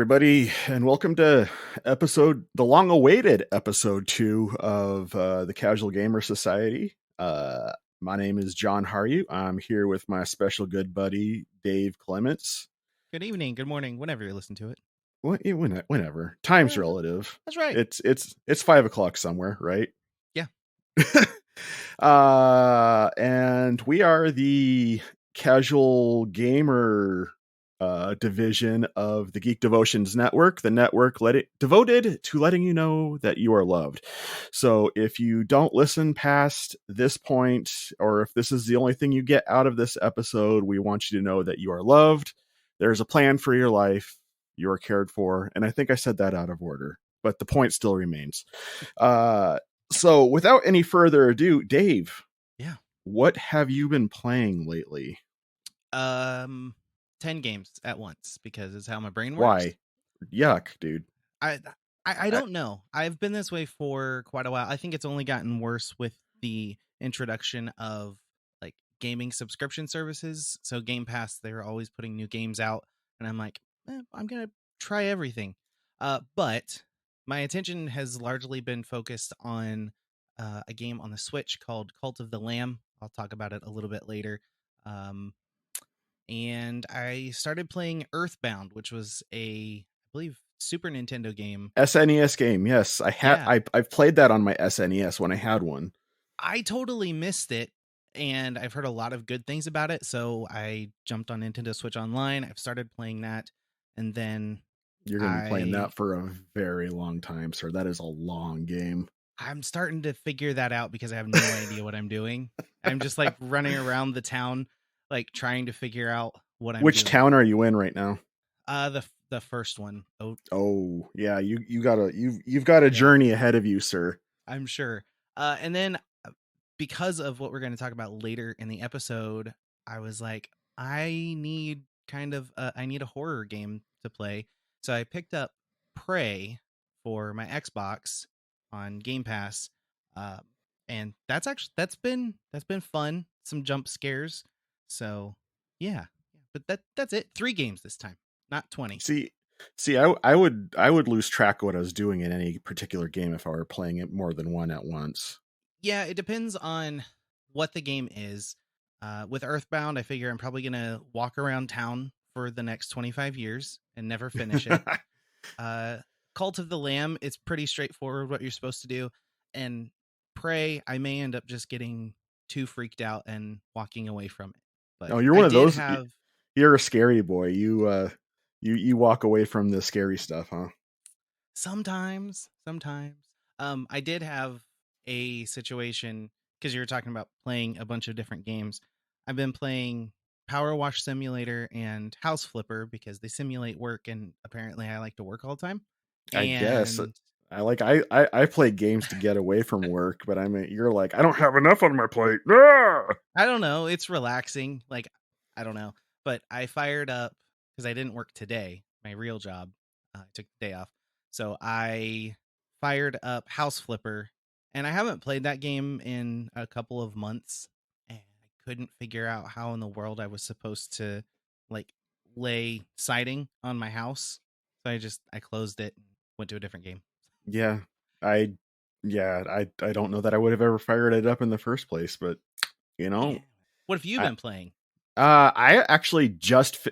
everybody, and welcome to the long-awaited episode 2 of the Casual Gamer Society. My name is John Haryu. I'm here with my special good buddy, Dave Clements. Good evening, good morning, whenever you listen to it. Whenever. Time's Yeah, relative. that's right. It's 5 o'clock somewhere, right? Yeah. And we are the Casual Gamer division of the Geek Devotions network, the network devoted to letting you know that you are loved. So if you don't listen past this point, or if this is the only thing you get out of this episode, we want you to know that you are loved. There's a plan for your life. You are cared for. And I think I said that out of order, but the point still remains. So without any further ado, Dave. Yeah. What have you been playing lately? 10 games at once because it's how my brain works. Why? Yuck, dude. I don't know. I've been this way for quite a while. I think it's only gotten worse with the introduction of like gaming subscription services. So Game Pass, they're always putting new games out, and I'm like, I'm gonna try everything. But my attention has largely been focused on a game on the Switch called Cult of the Lamb. I'll talk about it a little bit later. And I started playing Earthbound, which was I believe, Super Nintendo game. SNES game, yes. I've played that on my SNES when I had one. I totally missed it, and I've heard a lot of good things about it, so I jumped on Nintendo Switch Online. I've started playing that, and then you're going to be playing that for a very long time, sir. That is a long game. I'm starting to figure that out because I have no idea what I'm doing. I'm just like running around the town, like trying to figure out what I'm Which doing. town are you in right now? The first one. Oh yeah, you've got a journey ahead of you, sir. I'm sure. And then because of what we're going to talk about later in the episode, I was like, I need a horror game to play. So I picked up Prey for my Xbox on Game Pass. And that's been fun. Some jump scares. So yeah. But that's it. 3 games this time, not 20. See, I would lose track of what I was doing in any particular game if I were playing it more than one at once. Yeah, it depends on what the game is. With Earthbound, I figure I'm probably going to walk around town for the next 25 years and never finish it. Cult of the Lamb, it's pretty straightforward what you're supposed to do. And Prey, I may end up just getting too freaked out and walking away from it. But you're one of those. You're a scary boy. You walk away from the scary stuff, huh? Sometimes. I did have a situation because you were talking about playing a bunch of different games. I've been playing Power Wash Simulator and House Flipper because they simulate work, and apparently I like to work all the time. I guess I play games to get away from work, but I mean, you're like, I don't have enough on my plate. Ah! I don't know. It's relaxing. Like, I don't know. But I fired up because I didn't work today, my real job. I took the day off. So I fired up House Flipper, and I haven't played that game in a couple of months, and I couldn't figure out how in the world I was supposed to like lay siding on my house. So I closed it and went to a different game. Yeah. I don't know that I would have ever fired it up in the first place, but you know. Yeah. What have you been playing? I actually just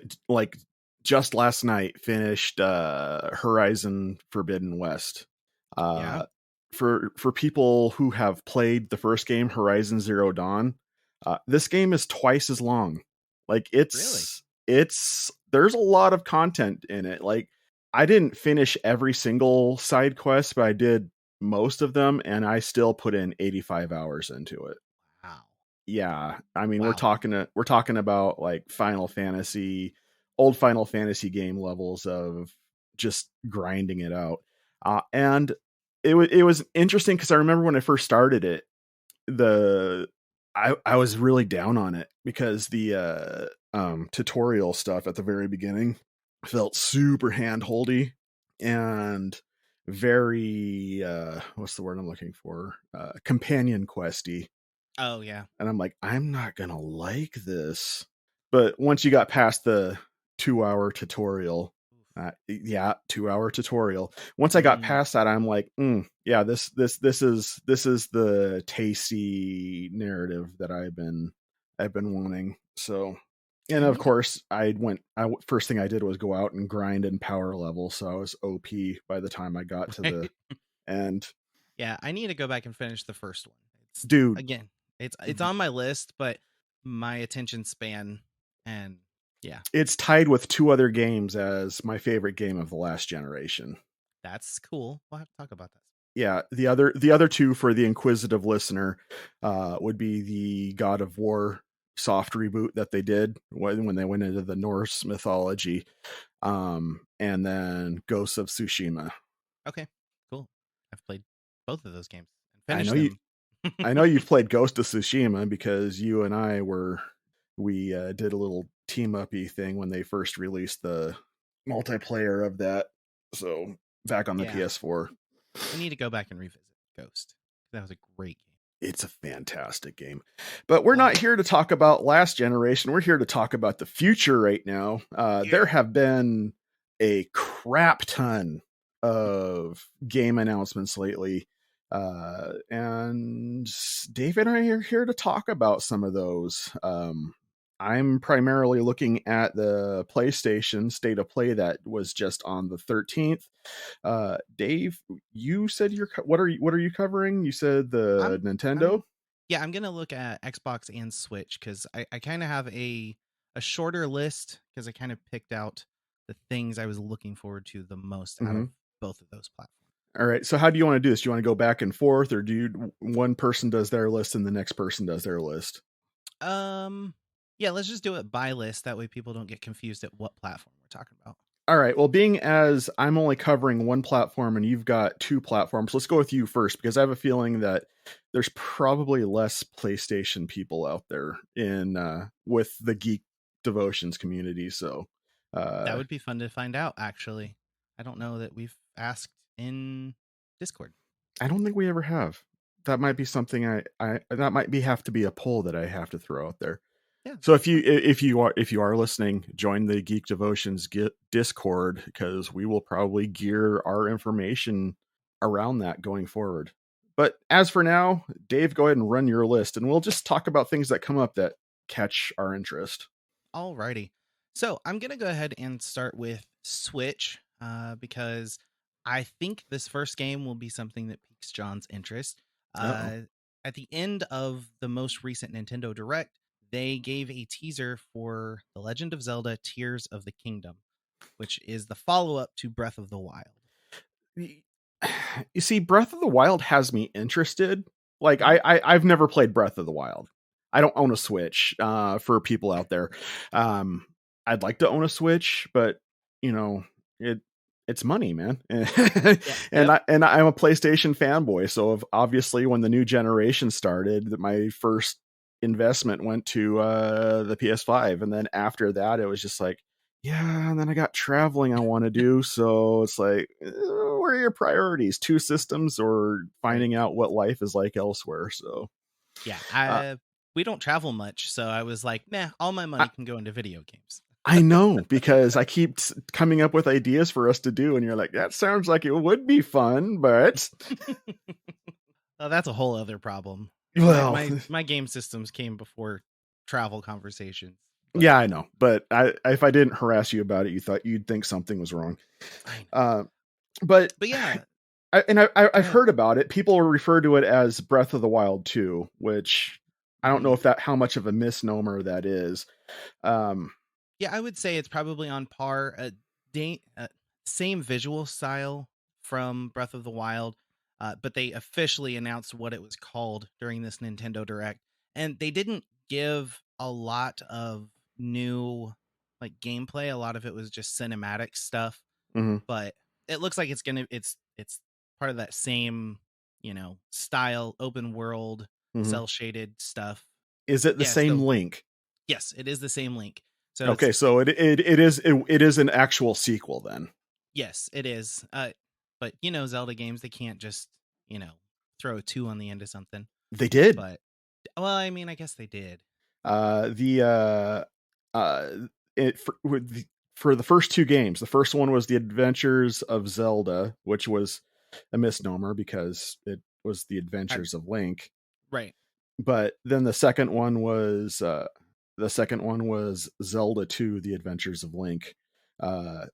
last night finished Horizon Forbidden West. For people who have played the first game, Horizon Zero Dawn, this game is twice as long. Like there's a lot of content in it. Like I didn't finish every single side quest, but I did most of them, and I still put in 85 hours into it. Wow. Yeah, I mean, we're talking about like old Final Fantasy game levels of just grinding it out. And it was interesting because I remember when I first started it, I was really down on it because the tutorial stuff at the very beginning felt super handholdy and very what's the word I'm looking for? Companion questy. Oh yeah. And I'm like, I'm not gonna like this. But once you got past the 2-hour tutorial, Yeah, 2 hour tutorial. Once I got Mm, past that, I'm like, yeah, this is the tasty narrative that I've been wanting. So, and I of need to. course, first thing I did was go out and grind in power level, so I was OP by the time I got to the Right? end. Yeah, I need to go back and finish the first one. It's Dude, again, it's on my list, but my attention span and yeah, it's tied with two other games as my favorite game of the last generation. that's cool. We'll have to talk about that. Yeah, the other two for the inquisitive listener would be the God of War soft reboot that they did when they went into the Norse mythology, and then Ghosts of Tsushima. Okay, cool. I've played both of those games and I finished know you them. I know you've played Ghost of Tsushima because you and I we did a little team uppy thing when they first released the multiplayer of that. So back on the Yeah, PS4. I need to go back and revisit Ghost. That was a great game. It's a fantastic game. But we're Uh, not here to talk about last generation. We're here to talk about the future right now. There yeah. have been a crap ton of game announcements lately. And Dave and I are here to talk about some of those. I'm primarily looking at the PlayStation State of Play that was just on the 13th. Dave, you said what are you covering? You said the I'm Nintendo. yeah, I'm gonna look at Xbox and Switch because I kind of have a shorter list because I kind of picked out the things I was looking forward to the most out Hmm. of both of those platforms. All right. So how do you want to do this? Do you want to go back and forth, or do you one person does their list and the next person does their list? Um, yeah, let's just do it by list. That way people don't get confused at what platform we're talking about. All right. Well, being as I'm only covering one platform and you've got two platforms, let's go with you first because I have a feeling that there's probably less PlayStation people out there in with the Geek Devotions community. So That uh, would be fun to find out, actually. I don't know that we've asked in Discord. I don't think we ever have. That might be something I that might be have to be a poll that I have to throw out there. Yeah, So that's fun. if you are listening, join the Geek Devotions Discord because we will probably gear our information around that going forward. But as for now, Dave, go ahead and run your list, and we'll just talk about things that come up that catch our interest. Alrighty. So I'm gonna go ahead and start with Switch, because I think this first game will be something that piques John's interest. Oh, Uh, at the end of the most recent Nintendo Direct, they gave a teaser for The Legend of Zelda: Tears of the Kingdom, which is the follow-up to Breath of the Wild. you see, Breath of the Wild has me interested. Like Mhm. I've never played Breath of the Wild. I don't own a Switch. For people out there, I'd like to own a Switch, but you know it it's money, man. Yeah. and Yep. I'm a PlayStation fanboy, so obviously when the new generation started, my first investment went to the PS5, and then after that, it was just like, yeah, and then I got traveling I want to do. So it's like, where are your priorities? Two systems or Right. finding out what life is like elsewhere? So, Yeah. uh, We don't travel much, so I was like, nah, all my I, money can go into video games. I know because I keep coming up with ideas for us to do, and you're like, that sounds like it would be fun, but Oh, that's a whole other problem. My well, my my game systems came before travel conversations, but yeah, I know. But if I didn't harass you about it, you'd think something was wrong. I know. Uh, but But yeah, I've uh, heard about it. People refer to it as Breath of the Wild 2, which I don't know mhm. if that how much of a misnomer that is. Um, Yeah, I would say it's probably on par. Same visual style from Breath of the Wild, but they officially announced what it was called during this Nintendo Direct, and they didn't give a lot of new like gameplay. A lot of it was just cinematic stuff, mhm, but it looks like it's part of that same style, open world, mhm. cell shaded stuff. Is it the Yeah, same so link? yes, it is the same link. So it's Okay, so it is an actual sequel then. yes, it is. But Zelda games, they can't just you know throw a two on the end of something. They did. But well, I mean, I guess they did. The uh it for, with the, for the first two games. The first one was The Adventures of Zelda, which was a misnomer because it was The I, Adventures of Link. right. But then the second one was Zelda 2: The Adventures of Link,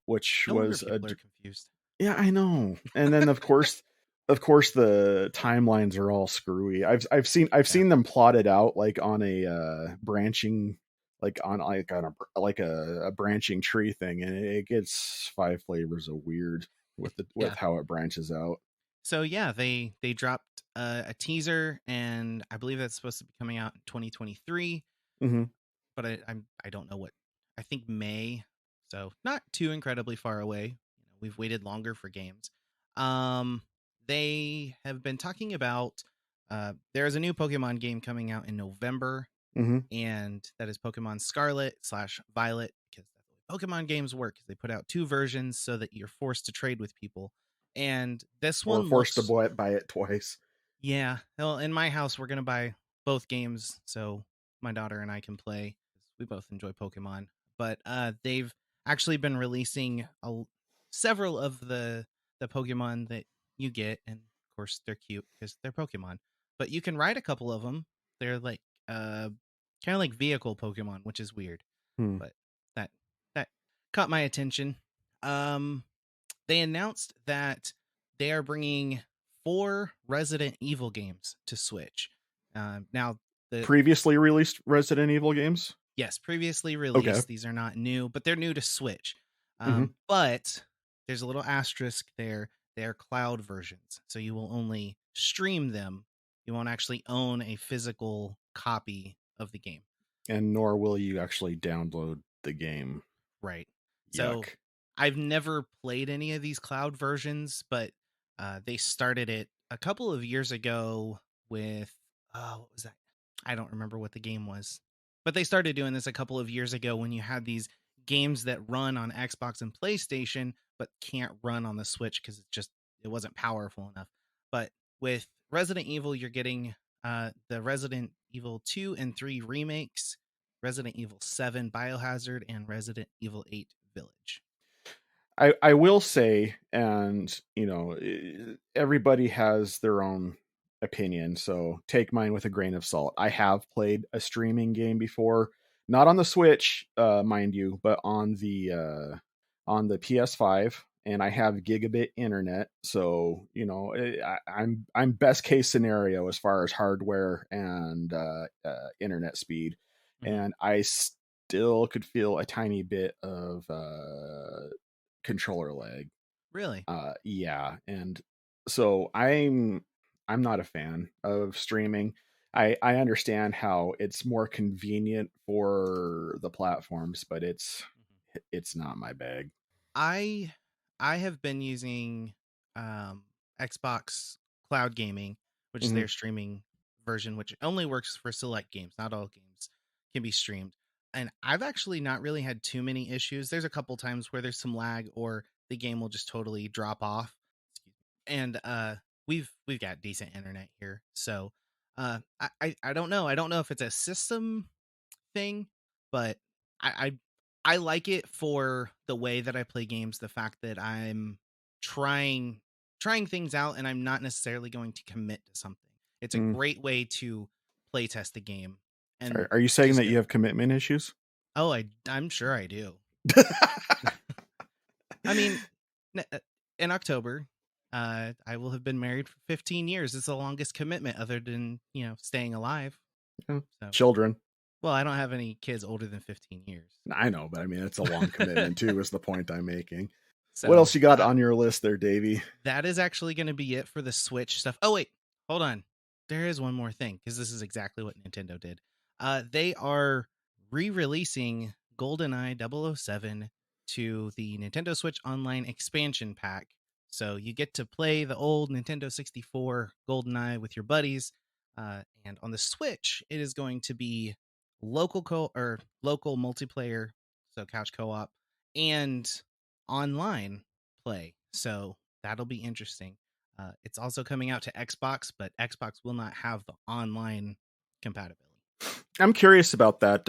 which No wonder was people are confused. yeah, I know. And then of course the timelines are all screwy. I've Yeah. seen them plotted out like on a branching like on a branching tree thing, and it gets five flavors of weird with Yeah. how it branches out. So yeah, they dropped a teaser, and I believe that's supposed to be coming out in 2023. Hmm. But I don't know what. I think May, so not too incredibly far away. We've waited longer for games. Um, they have been talking about. There's a new Pokemon game coming out in November, Hmm. and that is Pokemon Scarlet slash Violet, because that's the way Pokemon games work. They put out two versions so that you're forced to trade with people, and this Or one forced to looks, buy it twice. yeah. Well, in my house, we're gonna buy both games so my daughter and I can play. We both enjoy Pokemon, but they've actually been releasing several of the Pokemon that you get, and of course they're cute because they're Pokemon. But you can ride a couple of them. They're like kind of like vehicle Pokemon, which is weird, Hmm. but that that caught my attention. Um, they announced that they are bringing four Resident Evil games to Switch. Now, the Previously released Resident Evil games. yes, previously Okay. released. These are not new, but they're new to Switch. Hmm. But there's a little asterisk there. They're cloud versions, so you will only stream them. You won't actually own a physical copy of the game. And nor will you actually download the game. Right. So Yuck. I've never played any of these cloud versions, but they started it a couple of years ago with, what was that? I don't remember what the game was, but they started doing this a couple of years ago when you had these games that run on Xbox and PlayStation, but can't run on the Switch because it wasn't powerful enough. But with Resident Evil, you're getting the Resident Evil 2 and 3 remakes, Resident Evil 7 Biohazard, and Resident Evil 8 Village. I will say, and everybody has their own opinion, so take mine with a grain of salt. I have played a streaming game before, not on the Switch, mind you, but on the PS5, and I have gigabit internet, so I'm best case scenario as far as hardware and internet speed, Mhm. and I still could feel a tiny bit of controller lag. Really? Yeah, and so I'm not a fan of streaming. I understand how it's more convenient for the platforms, but it's Mhm. it's not my bag. I I have been using um, Xbox Cloud Gaming, which is Hmm. their streaming version, which only works for select games. Not all games can be streamed. And I've actually not really had too many issues. There's a couple times where there's some lag or the game will just totally drop off. And we've got decent internet here. So I don't know. I don't know if it's a system thing, but I I like it for the way that I play games. The fact that I'm trying trying things out, and I'm not necessarily going to commit to something. It's a Mm. great way to play test the game, and Are you saying just that go. you have commitment issues? Oh, I'm sure I do. I mean, in October, I will have been married for 15 years. It's the longest commitment, other than staying alive. Yeah. So, Children. well, I don't have any kids older than 15 years. I know, but I mean it's a long commitment too. Is the point I'm making? What So else you got on your list there, Davey? that is actually going to be it for the Switch stuff. Oh wait, hold on. There is one more thing because this is exactly what Nintendo did. They are re-releasing GoldenEye 007 to the Nintendo Switch Online expansion pack. So you get to play the old Nintendo 64 GoldenEye with your buddies, and on the Switch, it is going to be local multiplayer, so couch co-op, and online play. So that'll be interesting. It's also coming out to Xbox, but Xbox will not have the online compatibility. I'm curious about that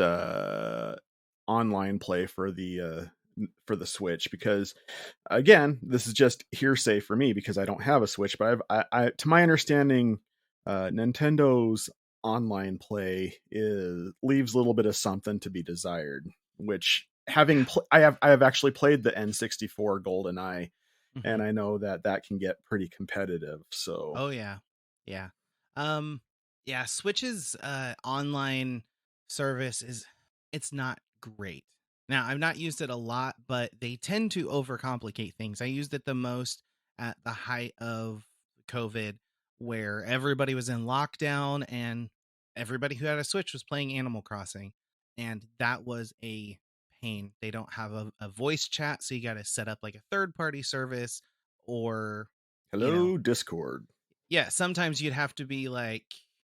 online play for the for the Switch, because again, this is just hearsay for me because I don't have a Switch, but to my understanding, Nintendo's online play leaves a little bit of something to be desired. Which I have actually played the N64 GoldenEye, Hmm. and I know that that can get pretty competitive. So Oh yeah, yeah, um, yeah. Switch's online service is it's not great. Now I've not used it a lot, but they tend to overcomplicate things. I used it the most at the height of COVID, where everybody was in lockdown and everybody who had a Switch was playing Animal Crossing, and that was a pain. They don't have a voice chat, so you got to set up like a third party service or you know hello, Discord. yeah, sometimes you'd have to be like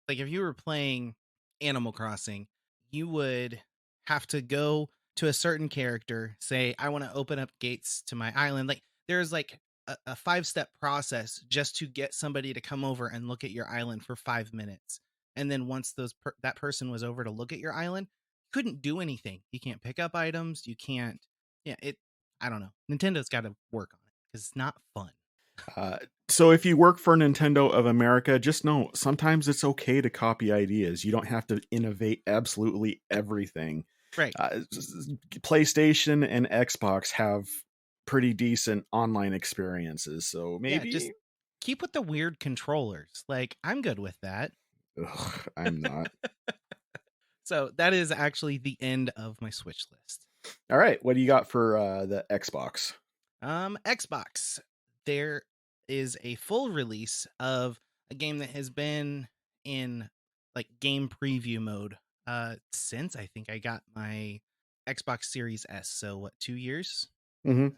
if you were playing Animal Crossing, you would have to go to a certain character, say, I want to open up gates to my island. Like there's like a 5-step process just to get somebody to come over and look at your island for 5 minutes. And then once that person was over to look at your island, couldn't do anything. You can't pick up items. You can't. Yeah, I don't know. Nintendo's got to work on it because it's not fun. Uh, so if you work for Nintendo of America, just know sometimes it's okay to copy ideas. You don't have to innovate absolutely everything. Right. PlayStation and Xbox have pretty decent online experiences, so Yeah, just maybe. keep with the weird controllers. Like, I'm good with that. Ugh, I'm not. So that is actually the end of my Switch list. All right, what do you got for the Xbox? Xbox. There is a full release of a game that has been in like game preview mode since I think I got my Xbox Series S. So what, 2 years? Mm-hmm.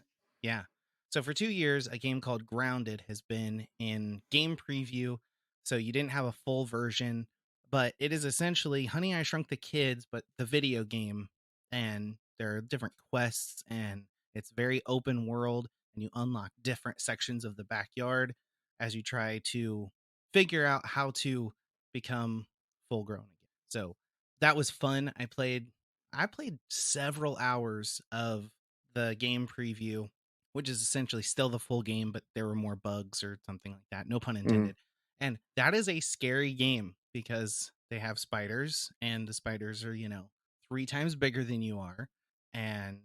Yeah. So for 2 years, a game called Grounded has been in game preview. So you didn't have a full version, but it is essentially Honey, I Shrunk the Kids, but the video game. And there are different quests, and it's very open world, and you unlock different sections of the backyard as you try to figure out how to become full grown again. So that was fun. I played several hours of the game preview, which is essentially still the full game, but there were more bugs or something like that. No pun Mm-hmm. intended. And that is a scary game because they have spiders, and the spiders are, 3 times bigger than you are. And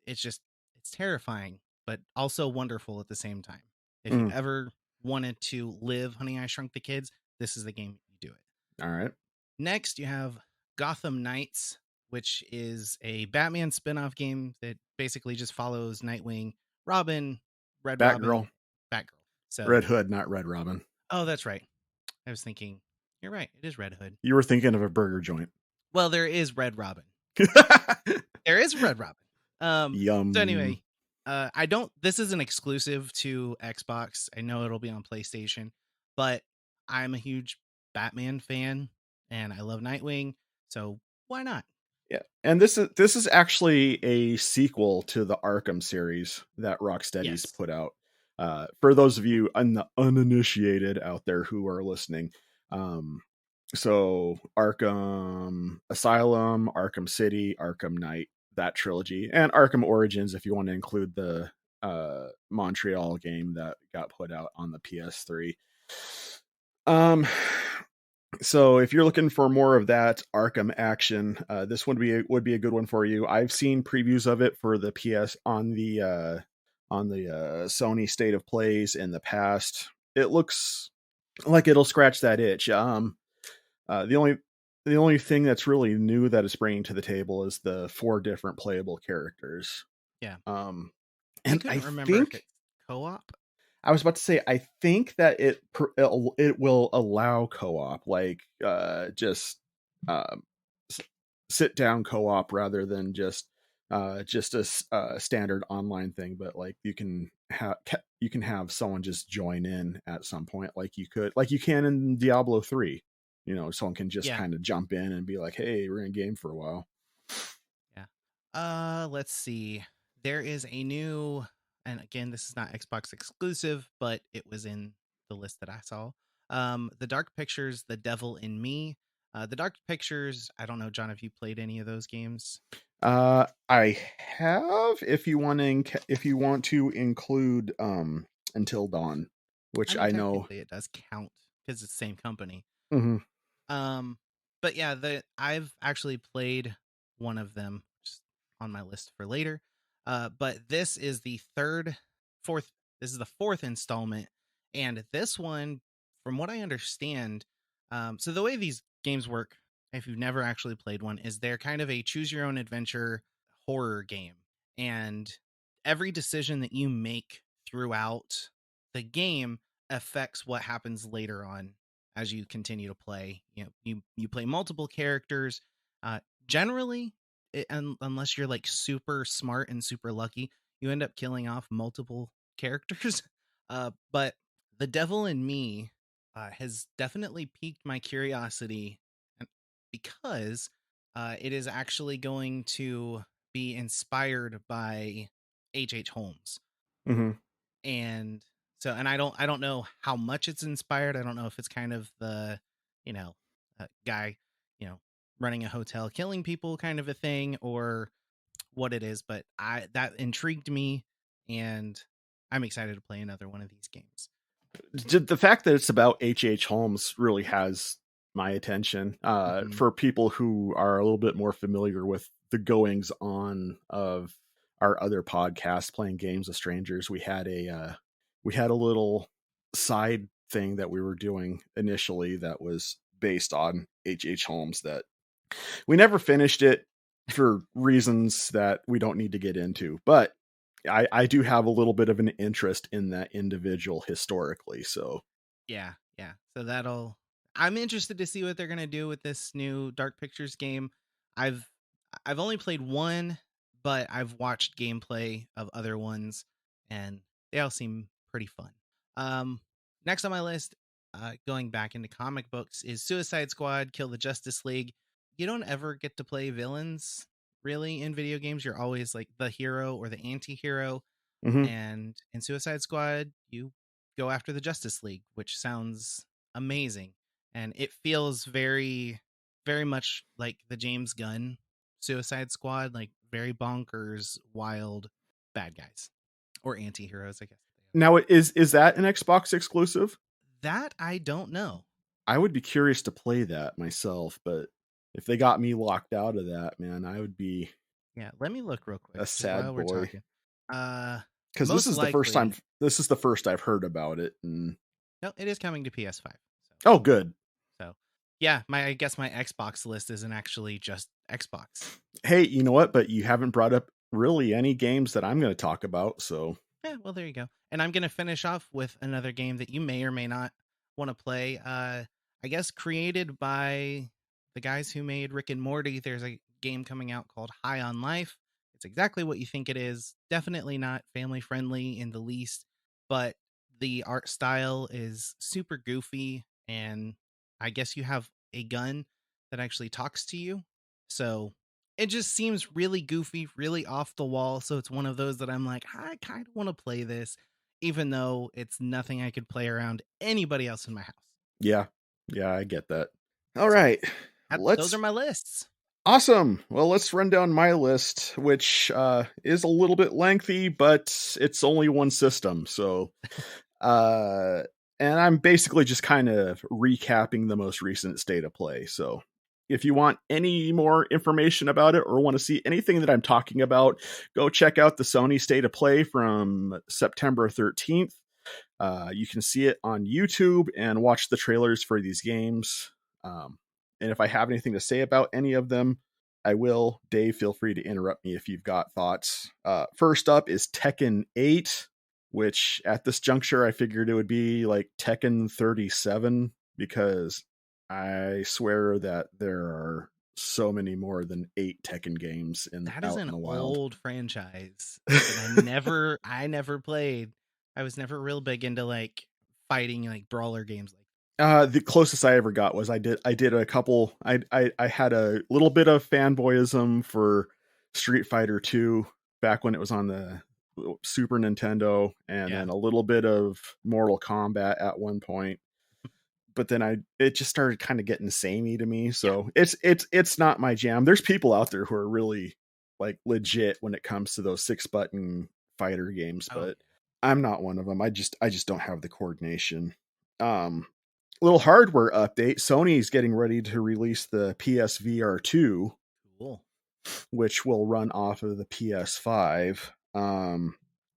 it's terrifying, but also wonderful at the same time. If you Mm. ever wanted to live Honey, I Shrunk the Kids, this is the game you do it. All right. Next, you have Gotham Knights, which is a Batman spin-off game that basically just follows Nightwing, Robin, Red Robin, Batgirl. Batgirl. Red So, Hood, not Red Robin. oh, that's right. I was thinking, you're right. It is Red Hood. You were thinking of a burger joint. Well, there is Red Robin. There is Red Robin. So Yum. anyway, I don't. This is an exclusive to Xbox. I know it'll be on PlayStation, but I'm a huge Batman fan, and I love Nightwing. So why not? Yeah, and this is actually a sequel to the Arkham series that Rocksteady's Yes. put out. For those of you uninitiated out there who are listening, um, so Arkham Asylum, Arkham City, Arkham Knight, that trilogy, and Arkham Origins, if you want to include the Montreal game that got put out on the PS3. Um, so if you're looking for more of that Arkham action, this would be a good one for you. I've seen previews of it for the PS on the Sony State of Plays in the past. It looks like it'll scratch that itch. The only thing that's really new that it's bringing to the table is the 4 different playable characters. Yeah. Um, I and I couldn't remember if think it's co-op. I was about to say, I think that it will allow co-op, like just um, sit down co-op rather than just a standard online thing. But like you can have someone just join in at some point, like you can in Diablo 3. You know, someone can just Yeah. kind of jump in and be like, "Hey, we're in game for a while." Yeah. Let's see. There is a new, and again, this is not Xbox exclusive, but it was in the list that I saw. The Dark Pictures, The Devil in Me. The Dark Pictures, I don't know, John, if you played any of those games. I have, if you want to include Until Dawn, I which mean, I know. technically it does count because it's the same company. Mhm. Um, but yeah, the I've actually played one of them just on my list for later. But this is the fourth. This is the fourth installment, and this one, from what I understand, so the way these games work, if you've never actually played one, is they're kind of a choose your own adventure horror game, and every decision that you make throughout the game affects what happens later on as you continue to play. You know, you play multiple characters. Uh, Generally, unless you're like super smart and super lucky, you end up killing off multiple characters. But the devil in me has definitely piqued my curiosity because it is actually going to be inspired by H. Holmes. Mhm. And so, and I don't know how much it's inspired. I don't know if it's kind of the, you know, guy, you know, running a hotel killing people kind of a thing, or what it is, but I that intrigued me, and I'm excited to play another one of these games. The fact that it's about H. Holmes really has my attention. Hmm. For people who are a little bit more familiar with the goings on of our other podcast, playing games with strangers, we had a little side thing that we were doing initially that was based on H. Holmes that we never finished it for reasons that we don't need to get into, but I do have a little bit of an interest in that individual historically. So, Yeah, yeah. So that'll. I'm interested to see what they're gonna do with this new Dark Pictures game. I've I've only played one, but I've watched gameplay of other ones, and they all seem pretty fun. Um, Next on my list, going back into comic books, is Suicide Squad: Kill the Justice League. You don't ever get to play villains really in video games. You're always like the hero or the anti-hero, mhm. and in Suicide Squad, you go after the Justice League, which sounds amazing. And it feels very, very much like the James Gunn Suicide Squad, like very bonkers, wild bad guys or anti heroes, I guess. Now, is that an Xbox exclusive? That I don't know. I would be curious to play that myself, but if they got me locked out of that, man, I would be Yeah, let me look real quick a just while sad we're boy. talking. Uh, Because Most likely, this is the first I've heard about it. And no, it is coming to PS5. So, oh, good. so yeah, I guess my Xbox list isn't actually just Xbox. Hey, you know what? But you haven't brought up really any games that I'm going to talk about. So, Yeah, well, there you go. And I'm going to finish off with another game that you may or may not want to play. I guess created by the guys who made Rick and Morty. There's a game coming out called High on Life. It's exactly what you think it is. Definitely not family friendly in the least, but the art style is super goofy. And I guess you have a gun that actually talks to you. So it just seems really goofy, really off the wall. So it's one of those that I'm like, I kind of want to play this, even though it's nothing I could play around anybody else in my house. yeah. Yeah, I get that. All So right. those are Let's my lists. Awesome. Well, let's run down my list, which is a little bit lengthy, but it's only one system. So, uh, and I'm basically just kind of recapping the most recent state of play. So, if you want any more information about it or want to see anything that I'm talking about, go check out the Sony State of Play from September 13th. You can see it on YouTube and watch the trailers for these games. Um, and if I have anything to say about any of them, I will. Dave, feel free to interrupt me if you've got thoughts. First up is Tekken 8, which at this juncture I figured it would be like Tekken 37 because I swear that there are so many more than 8 Tekken games That is out in an the wild. old franchise that I never played. I was never real big into like fighting like brawler games like. The closest I ever got was I did a couple. I had a little bit of fanboyism for Street Fighter 2 back when it was on the Super Nintendo, and Yeah. then a little bit of Mortal Kombat at one point. But then it just started kind of getting samey to me. Yeah. So it's not my jam. There's people out there who are really like legit when it comes to those 6-button fighter games, Oh but I'm not one of them. I just don't have the coordination. Um, Little hardware update. Sony's getting ready to release the PSVR 2, cool. which will run off of the PS5.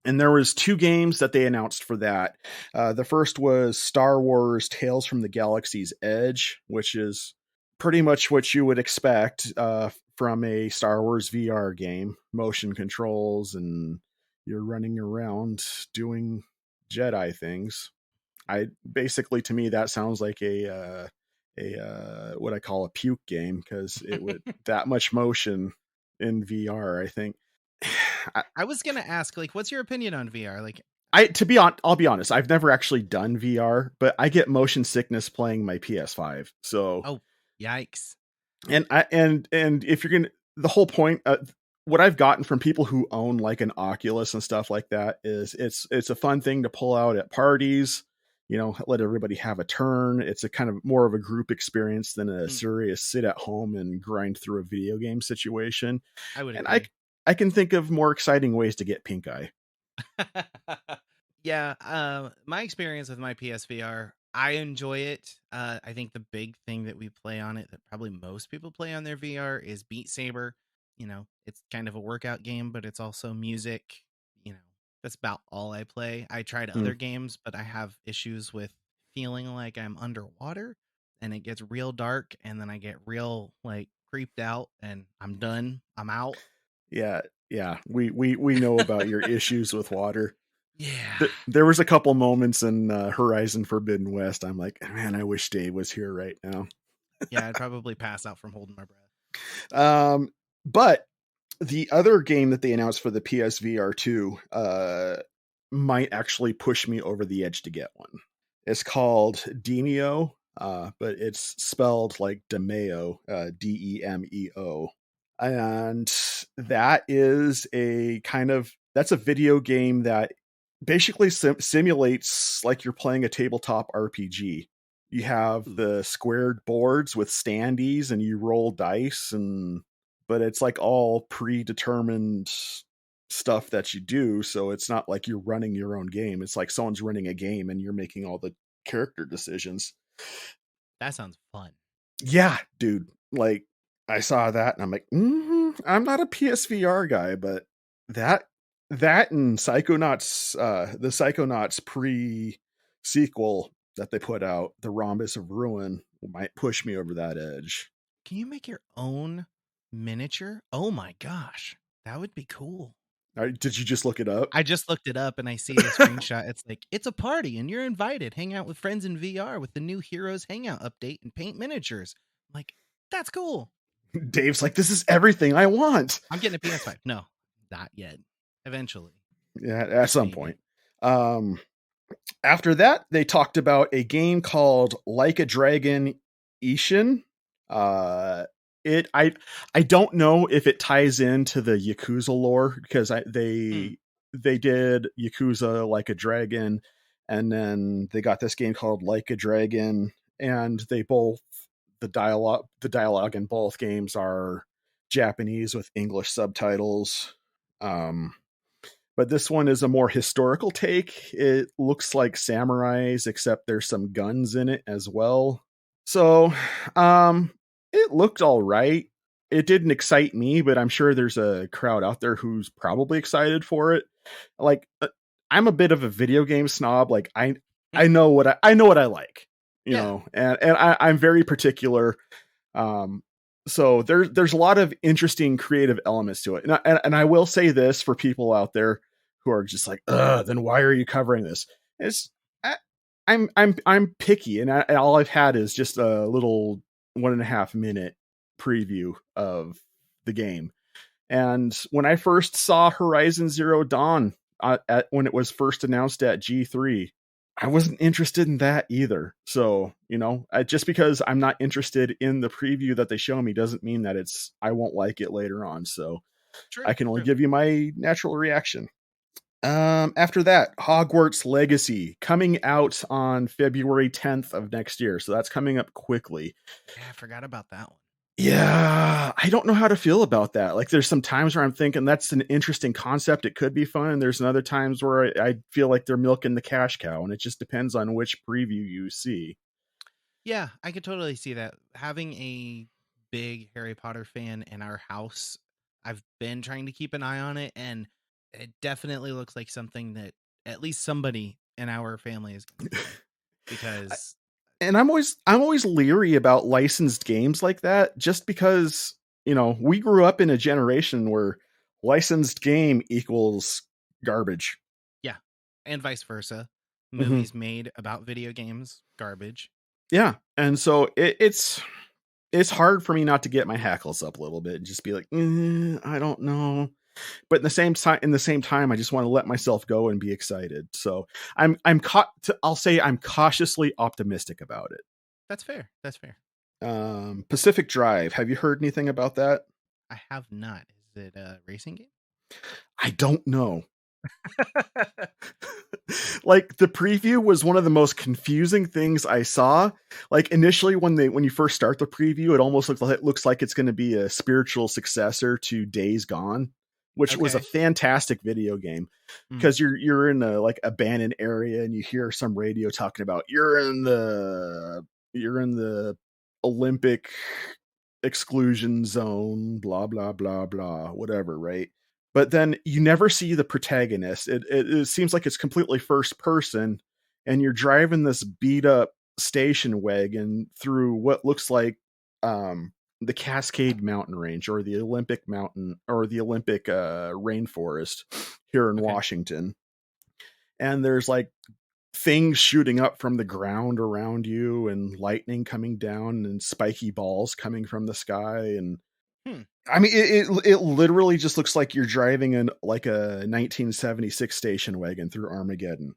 And there was 2 games that they announced for that. The first was Star Wars Tales from the Galaxy's Edge, which is pretty much what you would expect from a Star Wars VR game. Motion controls, and you're running around doing Jedi things. I basically, to me, that sounds like a what I call a puke game, because it would that much motion in VR. I think I, I was gonna ask, like, what's your opinion on VR? Like, I'll be honest. I've never actually done VR, but I get motion sickness playing my PS5. So, oh, yikes. and if you're gonna, the whole point, what I've gotten from people who own like an Oculus and stuff like that is it's a fun thing to pull out at parties. Let everybody have a turn. It's a kind of more of a group experience than a Mm, serious sit at home and grind through a video game situation. I would And agree. I can think of more exciting ways to get pink eye. Yeah, my experience with my PSVR, I enjoy it. I think the big thing that we play on it, that probably most people play on their VR, is Beat Saber. It's kind of a workout game, but it's also music. You know, that's about all I play. I tried Hmm. other games, but I have issues with feeling like I'm underwater, and it gets real dark, and then I get real like creeped out, and I'm done. I'm out. Yeah, yeah. We know about your issues with water. Yeah. There was a couple moments in Horizon Forbidden West. I'm like, man, I wish Dave was here right now. Yeah, I'd probably pass out from holding my breath. But the other game that they announced for the PSVR 2 might actually push me over the edge to get one. It's called Demeo, but it's spelled like Demeo, Demeo. And that is that's a video game that basically simulates like you're playing a tabletop RPG. You have Ooh, the squared boards with standees and you roll dice, but it's like all predetermined stuff that you do, so it's not like you're running your own game. It's like someone's running a game and you're making all the character decisions. that sounds fun. Yeah, dude. Like, I saw that and I'm like, I'm not a PSVR guy, but that that and Psychonauts, the Psychonauts pre sequel that they put out, the Rhombus of Ruin, might push me over that edge. Can you make your own miniature? Oh my gosh, that would be cool. Did you just look it up? I just looked it up and I see the screenshot. It's like, it's a party and you're invited. Hang out with friends in VR with the new Heroes Hangout update and paint miniatures. I'm like, that's cool. Dave's like, this is everything I want. I'm getting a PS5. No, not yet. Eventually, Yeah, at some maybe. point. Um, After that, they talked about a game called Like a Dragon Ishin. Uh, I don't know if it ties into the Yakuza lore, because Hmm. they did Yakuza Like a Dragon, and then they got this game called Like a Dragon, and they both the dialogue in both games are Japanese with English subtitles. Um, but this one is a more historical take. It looks like samurais, except there's some guns in it as well. So, it looked all right. It didn't excite me, but I'm sure there's a crowd out there who's probably excited for it. Like, I'm a bit of a video game snob. Like, I know I know what I like, Yeah. and I'm very particular. um, so there's a lot of interesting creative elements to it, and I will say this for people out there who are just like, ugh, then why are you covering this? It's I, I'm picky, and all I've had is just a little 1.5 minute preview of the game. And when I first saw Horizon Zero Dawn, when it was first announced at G3, I wasn't interested in that either. So, just because I'm not interested in the preview that they show me doesn't mean that I won't like it later on. So I True. can only True. give you my natural reaction. After that, Hogwarts Legacy coming out on February 10th of next year. So that's coming up quickly. Yeah, I forgot about that one. Yeah, I don't know how to feel about that. Like, there's some times where I'm thinking that's an interesting concept. It could be fun. And there's other times where I feel like they're milking the cash cow, and it just depends on which preview you see. Yeah, I could totally see that. Having a big Harry Potter fan in our house, I've been trying to keep an eye on it, and it definitely looks like something that at least somebody in our family is going to play because And I'm always leery about licensed games like that, just because we grew up in a generation where licensed game equals garbage. yeah, and vice versa. Hmm. Movies made about video games, garbage. Yeah, and so it's hard for me not to get my hackles up a little bit and just be like, I don't know. But in the same time, I just want to let myself go and be excited. So I'll say I'm cautiously optimistic about it. That's fair. That's fair. Pacific Drive. Have you heard anything about that? I have not. Is it a racing game? I don't know. Like, the preview was one of the most confusing things I saw. Like, initially when you first start the preview, it looks like it's going to be a spiritual successor to Days Gone, which was a Okay. fantastic video game, Mm, because you're in a like abandoned area and you hear some radio talking about you're in the Olympic exclusion zone, blah blah blah blah, whatever, right? But then you never see the protagonist. It seems like it's completely first person, and you're driving this beat up station wagon through what looks like the Cascade Mountain Range, or the Olympic Mountain, or the Olympic rainforest here in okay. Washington. And there's like things shooting up from the ground around you, and lightning coming down, and spiky balls coming from the sky. And Hmm. I mean, it literally just looks like you're driving in like a 1976 station wagon through Armageddon.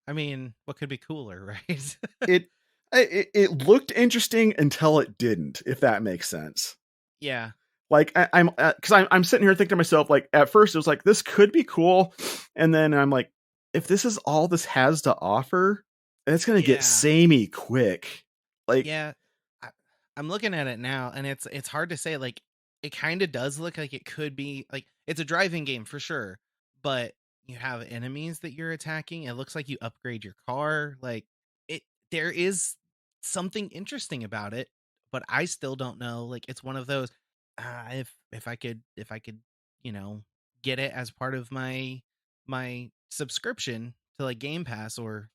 I mean, what could be cooler, right? It it looked interesting until it didn't, if that makes sense. Yeah. Like, I'm because I'm sitting here thinking to myself, like, at first it was like, this could be cool, and then I'm like, if this is all this has to offer, it's gonna get Yeah. samey quick. Like, Yeah. I, I'm looking at it now and it's hard to say like it kind of does look like it could be like it's a driving game for sure, but you have enemies that you're attacking. It looks like you upgrade your car. Like it there is something interesting about it, but I still don't know. Like it's one of those if I could, you know, get it as part of my subscription to like Game Pass or,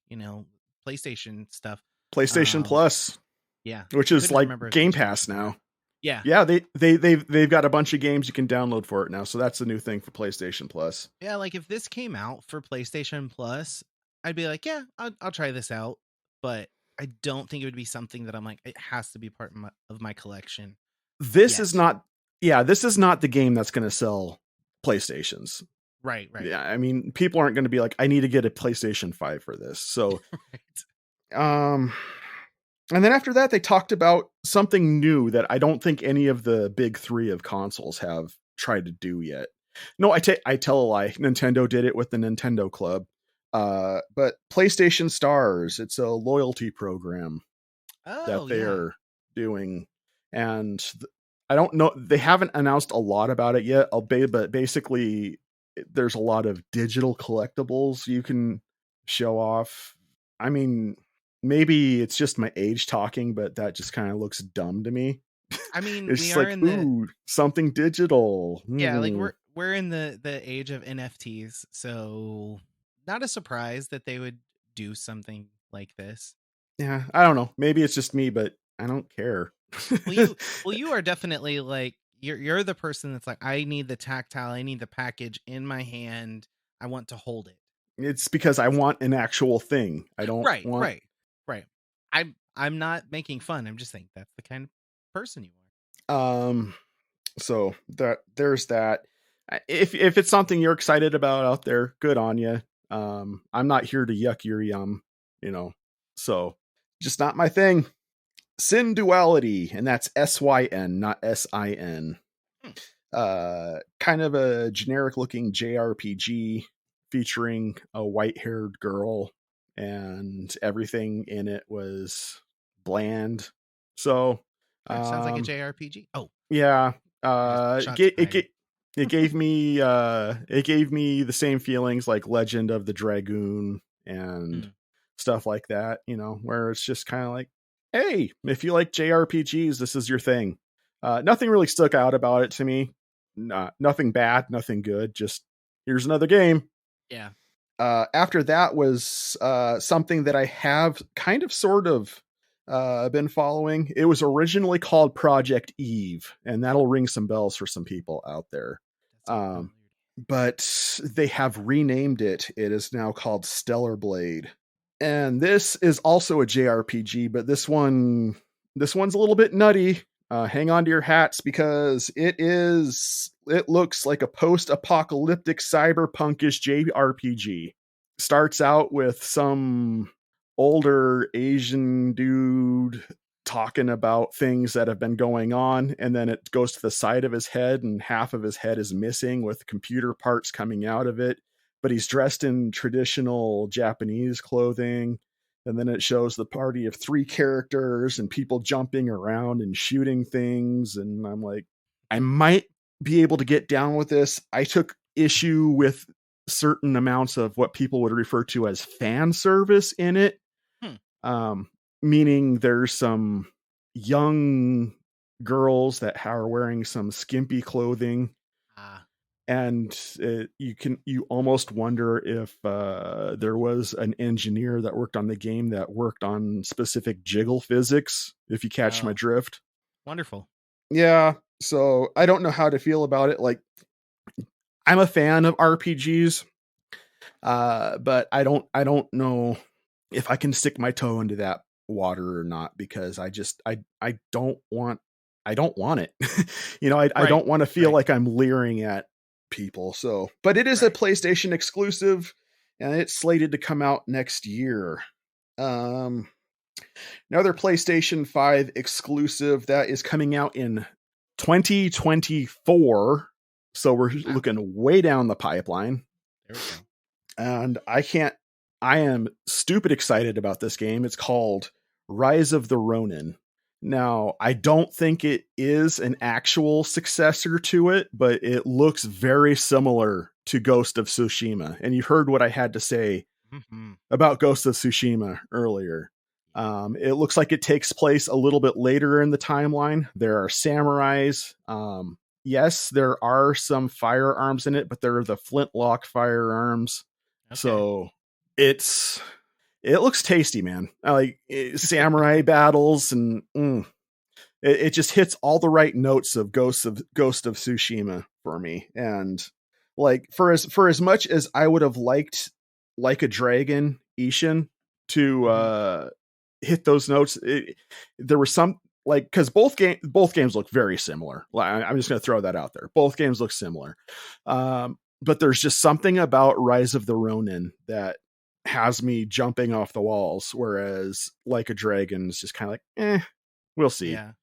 PlayStation stuff. PlayStation Um Plus, yeah, which I is couldn't like remember if they Game changed Pass it or not. now. Yeah. Yeah, they've got a bunch of games you can download for it now, so that's the new thing for PlayStation Plus. Yeah, like if this came out for PlayStation Plus, I'd be like, yeah, I'll try this out, but I don't think it would be something that I'm like it has to be part of my collection. This is Yet. not, yeah, this is not the game that's going to sell PlayStations. Right, right. Yeah, I mean, people aren't going to be like, I need to get a PlayStation 5 for this. So, Right. um, and then after that, they talked about something new that I don't think any of the big three of consoles have tried to do yet. No, I tell a lie. Nintendo did it with the Nintendo Club. But PlayStation Stars, it's a loyalty program Oh, that they yeah. are doing. And I don't know, they haven't announced a lot about it yet. But basically, there's a lot of digital collectibles you can show off. I mean, maybe it's just my age talking, but that just kind of looks dumb to me. I mean, It's we just are like, in the ooh, something digital. yeah, like we're in the age of NFTs, so not a surprise that they would do something like this. Yeah, I don't know. Maybe it's just me, but I don't care. Well, you are definitely like you're the person that's like I need the tactile, I need the package in my hand. I want to hold it. It's because I want an actual thing. I don't Right, want right, right. I'm not making fun. I'm just saying that's the kind of person you um so there's that. If it's something you're excited about out there, good on you. I'm not here to yuck your yum, you know. So, just not my thing. Sin Duality, and that's SYN, not SIN. are. Hmm. Kind of a generic looking JRPG featuring a white haired girl, and everything in it was bland. So, Sure, sounds like a Um, JRPG. Oh, yeah, shots fired. it gave me the same feelings like Legend of the Dragoon and Hmm. stuff like that, where it's just kind of like, hey, if you like JRPGs, this is your thing. Nothing really stuck out about it to me. Nothing bad, nothing good. Just here's another game. Yeah. After that was something that I have kind of sort of been following. It was originally called Project Eve, and that'll ring some bells for some people out there. That sounds Um, familiar. but they have renamed it. It is now called Stellar Blade. And this is also a JRPG, but this one's a little bit nutty. Hang on to your hats because it looks like a post-apocalyptic cyberpunkish JRPG. Starts out with some older Asian dude talking about things that have been going on, and then it goes to the side of his head and half of his head is missing with computer parts coming out of it, but he's dressed in traditional Japanese clothing. And then it shows the party of three characters and people jumping around and shooting things. And I'm like, I might be able to get down with this. I took issue with certain amounts of what people would refer to as fan service in it. Hmm. Um, Meaning there's some young girls that are wearing some skimpy clothing, Ah. and you almost wonder if there was an engineer that worked on the game that worked on specific jiggle physics, if you catch my Oh, drift. wonderful. Yeah, so I don't know how to feel about it. Like, I'm a fan of RPGs, but I don't know if I can stick my toe into that water or not, because I don't want it. I Right. don't want to feel Right. like I'm leering at people. So, but it is a Right. PlayStation exclusive, and it's slated to come out next year. Um, Another PlayStation 5 exclusive that is coming out in 2024. So we're Wow. looking way down the pipeline. There we go. And I am stupid excited about this game. It's called Rise of the Ronin. Now, I don't think it is an actual successor to it, but it looks very similar to Ghost of Tsushima. And you heard what I had to say Mm-hmm. about Ghost of Tsushima earlier. Yeah. It looks like it takes place a little bit later in the timeline. There are samurais. Yes, there are some firearms in it, but they're the flintlock firearms. Okay. So it looks tasty, man. I like samurai battles, and it just hits all the right notes of Ghost of Tsushima for me. And like, for as much as I would have liked Like a Dragon Ishin to Mm-hmm. hit those notes, there was some, like, because both games look very similar. I'm just going to throw that out there. Both games look similar, but there's just something about Rise of the Ronin that has me jumping off the walls, whereas Like a Dragon is just kind of like, we'll see. Yeah.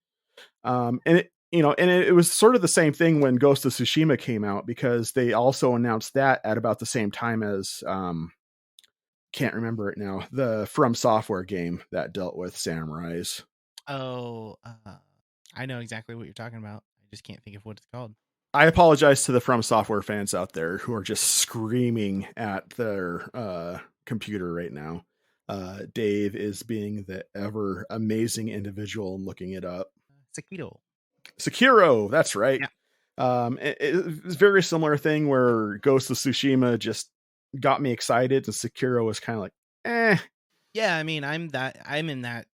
And it was sort of the same thing when Ghost of Tsushima came out, because they also announced that at about the same time as can't remember it now, the From Software game that dealt with samurais. Oh, I know exactly what you're talking about. I just can't think of what it's called. I apologize to the From Software fans out there who are just screaming at their computer right now. Dave is being the ever amazing individual and looking it up. Sekiro. Sekiro, that's right. Yeah. It's a very similar thing where Ghost of Tsushima just got me excited, and Sekiro was kind of like, Yeah. I mean, I'm in that.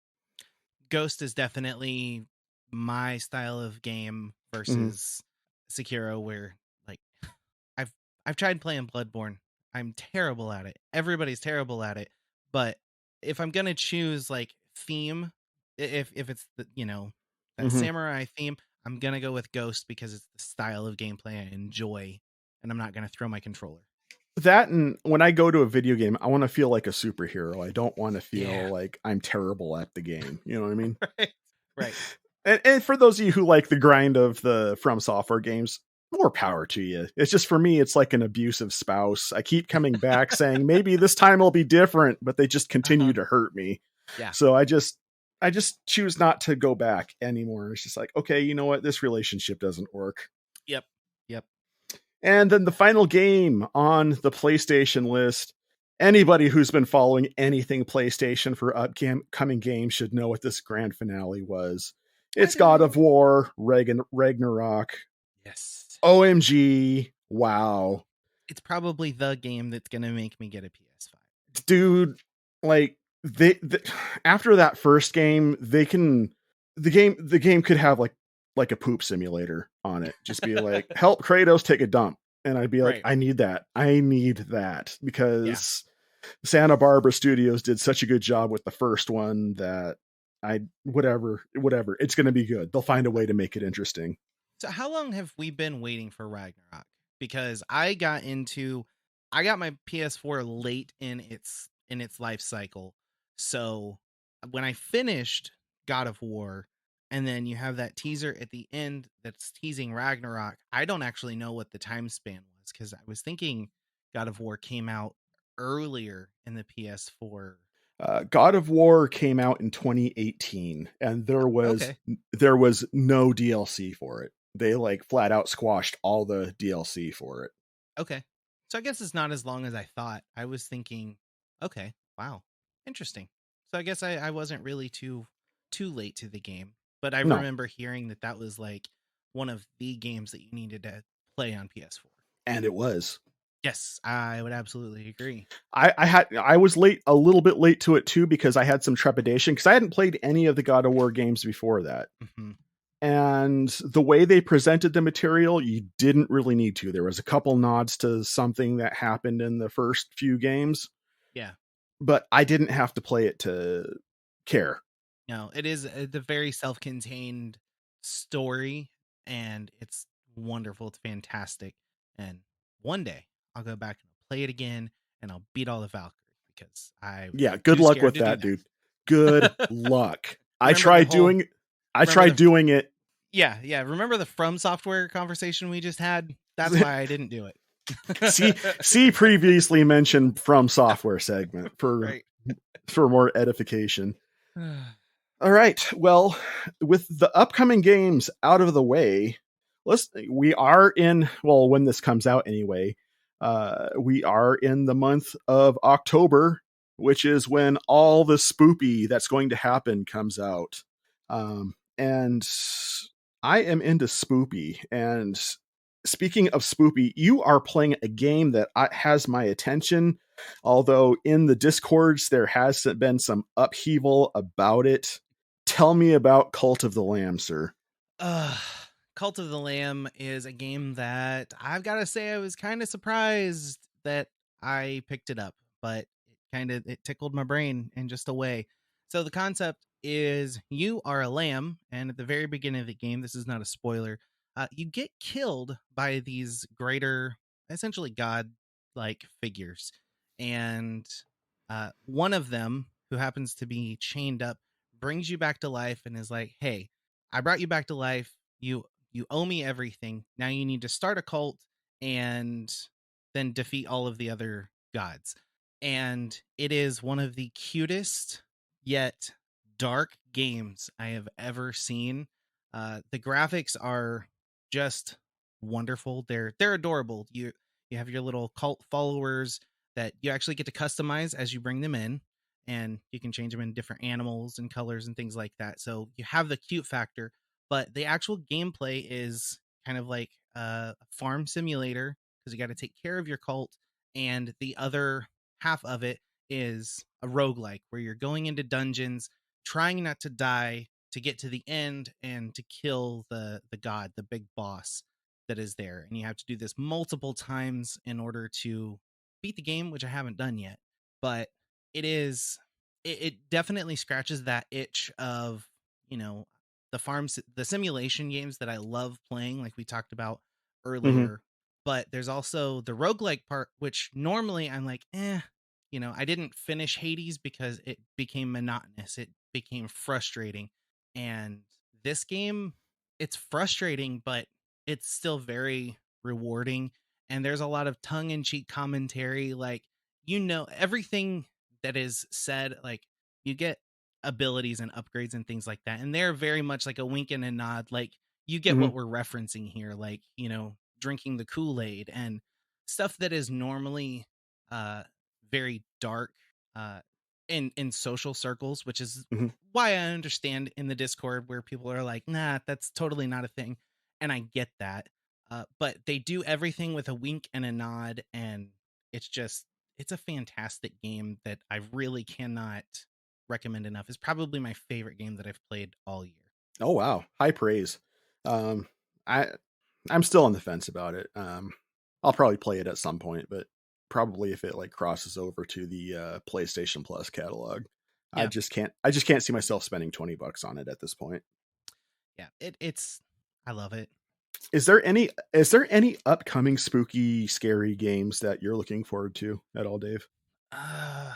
Ghost is definitely my style of game mhm, versus Sekiro, where like I've I've tried playing Bloodborne. I'm terrible at it. Everybody's terrible at it. But if I'm gonna choose like theme, if it's the that mhm. samurai theme, I'm gonna go with Ghost because it's the style of gameplay I enjoy, and I'm not gonna throw my controller. That, and when I go to a video game, I want to feel like a superhero. I don't want to Yeah. feel like I'm terrible at the game. You know what I mean? Right. Right. And for those of you who like the grind of the From Software games, more power to you. It's just, for me, it's like an abusive spouse. I keep coming back saying maybe this time will be different, but they just continue Uh-huh. to hurt me. Yeah. So I just choose not to go back anymore. It's just like, okay, you know what? This relationship doesn't work. Yep. Yep. And then the final game on the PlayStation list. Anybody who's been following anything PlayStation for upcoming games should know what this grand finale was. I It's God of do. War, Ragnarok. Yes. OMG. Wow. It's probably the game that's going to make me get a PS5. Dude, like they after that first game, they can the game could have like a poop simulator on it. Just be like, help Kratos take a dump. And I'd be like, Right. I need that. I need that Yeah. because Santa Barbara Studios did such a good job with the first one that whatever. It's going to be good. They'll find a way to make it interesting. So how long have we been waiting for Ragnarok? Because I got my PS4 late in its life cycle. So when I finished God of War and then you have that teaser at the end that's teasing Ragnarok, I don't actually know what the time span was cuz I was thinking God of War came out earlier in the PS4. God of War came out in 2018, and Okay. there was no DLC for it. They like flat out squashed all the DLC for it. Okay. So I guess it's not as long as I thought. I was thinking, okay, wow, interesting. So I guess I wasn't really too late to the game, but I No, remember hearing that that was like one of the games that you needed to play on PS4. and it was. Yes, I would absolutely agree. I was late, a little bit late to it too, because I had some trepidation because I hadn't played any of the God of War games before that. Hmm. And the way they presented the material, you didn't really need to. There was a couple nods to something that happened in the first few games, Yeah. but I didn't have to play it to care. No, it is the very self-contained story, and it's wonderful. It's fantastic. And one day I'll go back and I'll play it again, and I'll beat all the Valkyries because I'm Yeah, good too luck scared with to do that, dude. Good that. luck. remember the whole I remember tried the doing it. yeah, remember the From Software conversation we just had? That's why I didn't do see it. see previously mentioned From Software segment Right. for more edification. All right. Well, with the upcoming games out of the way, we are in, well, when this comes out anyway, we are in the month of October, which is when all the spoopy that's going to happen comes out. And I am into spoopy. And speaking of spoopy, you are playing a game that has my attention, although in the discords there has been some upheaval about it. Tell me about Cult of the Lamb, sir. uh, Cult of the Lamb is a game that I've got to say I was kind of surprised that I picked it up, but it tickled my brain in just a way. So the concept is you are a lamb, and at the very beginning of the game, this is not a spoiler, you get killed by these greater, essentially god-like figures, and one of them, who happens to be chained up, brings you back to life and is like, "Hey, I brought you back to life. You owe me everything. Now you need to start a cult and then defeat all of the other gods." And it is one of the cutest yet dark games I have ever seen. The graphics are just wonderful. They're adorable. You have your little cult followers that you actually get to customize as you bring them in, and you can change them in different animals and colors and things like that. So you have the cute factor, but the actual gameplay is kind of like a farm simulator because you got to take care of your cult, and the other half of it is a roguelike where you're going into dungeons trying not to die to get to the end and to kill the god, the big boss that is there. And you have to do this multiple times in order to beat the game, which I haven't done yet. But it is it definitely scratches that itch of, you know, the simulation games that I love playing, like we talked about Mm-hmm. earlier. But there's also the roguelike part, which normally I'm like, I didn't finish Hades because it became monotonous. It became frustrating. And this game, it's frustrating, but it's still very rewarding. And there's a lot of tongue in cheek commentary. Like, everything that is said, like, you get abilities and upgrades and things like that. And they're very much like a wink and a nod. Like, you get Mhm. what we're referencing here, like, drinking the Kool-Aid and stuff that is normally uh very dark uh in social circles, which is Mhm. why I understand in the Discord where people are like, nah, that's totally not a thing. And I get that. But they do everything with a wink and a nod, and it's just it's a fantastic game that I really cannot recommend enough. It's probably my favorite game that I've played all year. Oh wow, high praise. Um, I I'm still on the fence about it. I'll probably play it at some point, but probably if it like crosses over to the PlayStation Plus catalog. Yeah. I just can't see myself spending $20 on it at this point. Yeah. It's I love it. Is there any upcoming spooky scary games that you're looking forward to at all, Dave? Uh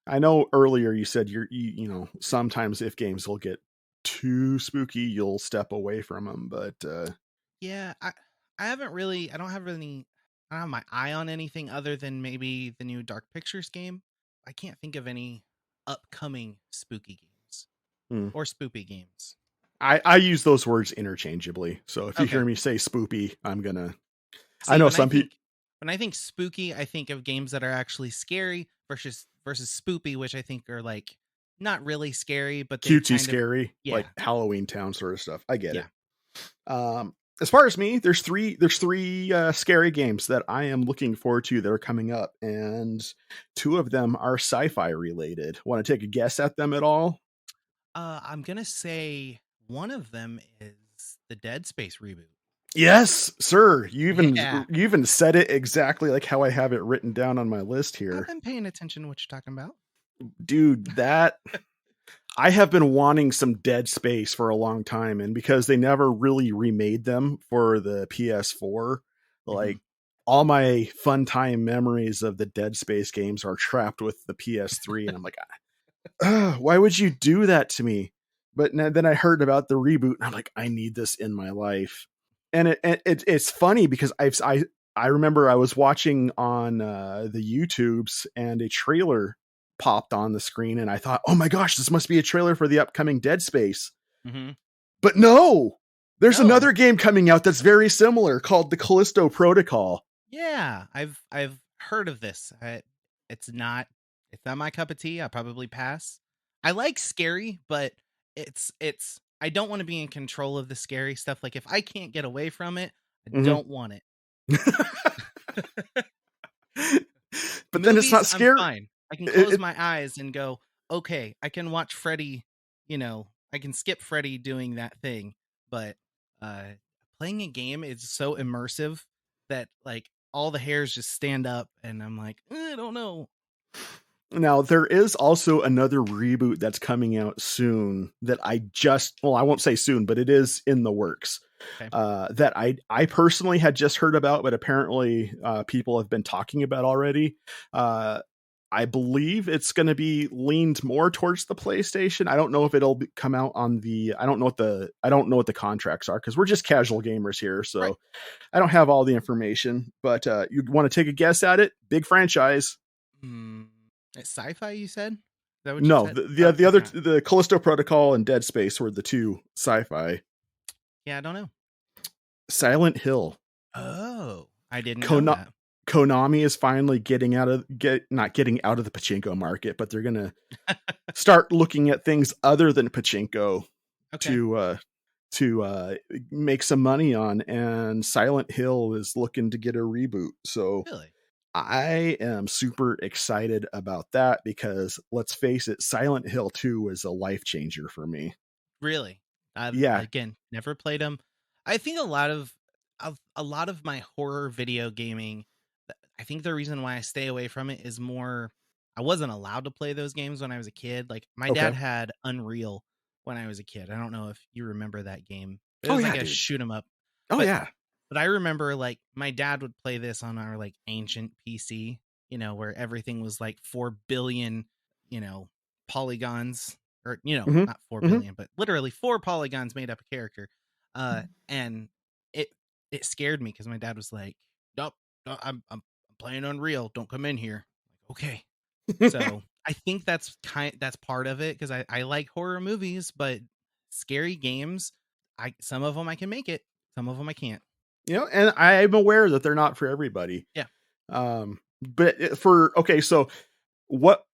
I know earlier you said you know, sometimes if games will get too spooky, you'll step away from them, but yeah, I don't have any I don't have my eye on anything other than maybe the new Dark Pictures game. I can't think of any upcoming spooky games hmm. or spoopy games. I use those words interchangeably. So if you hear Okay. me say spoopy, I See, know some people when I think spooky, I think of games that are actually scary versus spoopy, which I think are like not really scary, but they cutesy kind of scary, yeah, like Halloween Town sort of stuff. I get yeah. it. As far as me, there's three scary games that I am looking forward to that are coming up, and two of them are sci-fi related. Want to take a guess at them at all? I'm gonna say one of them is the Dead Space reboot. Yes, sir. Yeah, You even said it exactly like how I have it written down on my list I've here. been paying attention to what you're talking about. Dude, that I have been wanting some Dead Space for a long time, and because they never really remade them for the PS4, Hmm. like all my fun time memories of the Dead Space games are trapped with the PS3, and I'm like, why would you do that to me? But then I heard about the reboot, and I'm like, I need this in my life. And it's funny because I remember I was watching on the YouTubes, and a trailer popped on the screen, and I thought, oh my gosh, this must be a trailer for the upcoming Dead Space. Hmm. But no, there's No, another game coming out that's very similar called the Callisto Protocol. yeah, I've heard of this. It's not my cup of tea. I probably pass. I like scary, but it's I don't want to be in control of the scary stuff. Like, if I can't get away from it, I Mhm. don't want it. But then it's Movies, not I'm scary. fine. I can It, close it, my eyes and go, okay, I can watch Freddy, I can skip Freddy doing that thing. But uh playing a game is so immersive that like all the hairs just stand up and I'm like, I don't know. Now, there is also another reboot that's coming out soon that well, I won't say soon, but it is in the works. Okay. That I personally had just heard about, but apparently people have been talking about already. Uh, I believe it's going to be leaned more towards the PlayStation. I don't know if come out on the. I don't know what the contracts are because we're just casual gamers here, Right. so I don't have all the information. But you want to take a guess at it? Big franchise. Mm, it's sci-fi, you said? Is that what you No, said? Oh, the it's other not. the Callisto Protocol and Dead Space were the two sci-fi. Yeah, I don't know. Silent Hill. Oh, I didn't know Kona- that. Konami is finally not getting out of the pachinko market, but they're gonna start looking at things other than pachinko Okay. to make some money on. And Silent Hill is looking to get a reboot. So Really? I am super excited about that because let's face it, Silent Hill 2 was a life changer for me. Really? I've Yeah. again never played them. I think a lot of my horror video gaming. I think the reason why I stay away from it is more. I wasn't allowed to play those games when I was a kid. Like, my dad Okay. had Unreal when I was a kid. I don't know if you remember that game. It Oh was like yeah, a dude. shoot 'em up, Oh but yeah. I remember like my dad would play this on our like ancient PC, where everything was like 4 billion, you know, polygons, or Hmm. not four Hmm. billion, but literally 4 polygons made up a character. And it it scared me because my dad was like, "Nope, no, I'm playing Unreal. Don't come in here." Like, okay. So I think that's part of it because I like horror movies, but scary games, I some of them I can make it, some of them I can't. And I'm aware that they're not for everybody. Yeah. But for okay, so what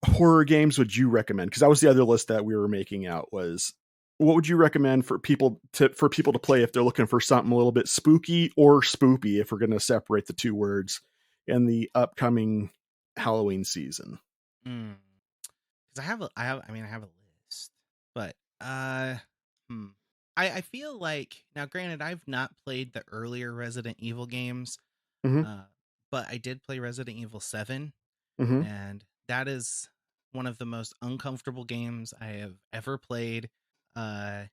horror games would you recommend? Because that was the other list that we were making out was what would you recommend for people to play if they're looking for something a little bit spooky or spoopy, if we're going to separate the two words in the upcoming Halloween season? Mm. 'Cause I have a list, but hmm. I feel like now, granted, I've not played the earlier Resident Evil games, Mm-hmm. uh, but I did play Resident Evil 7, Mm-hmm. and that is one of the most uncomfortable games I have ever played. Uh,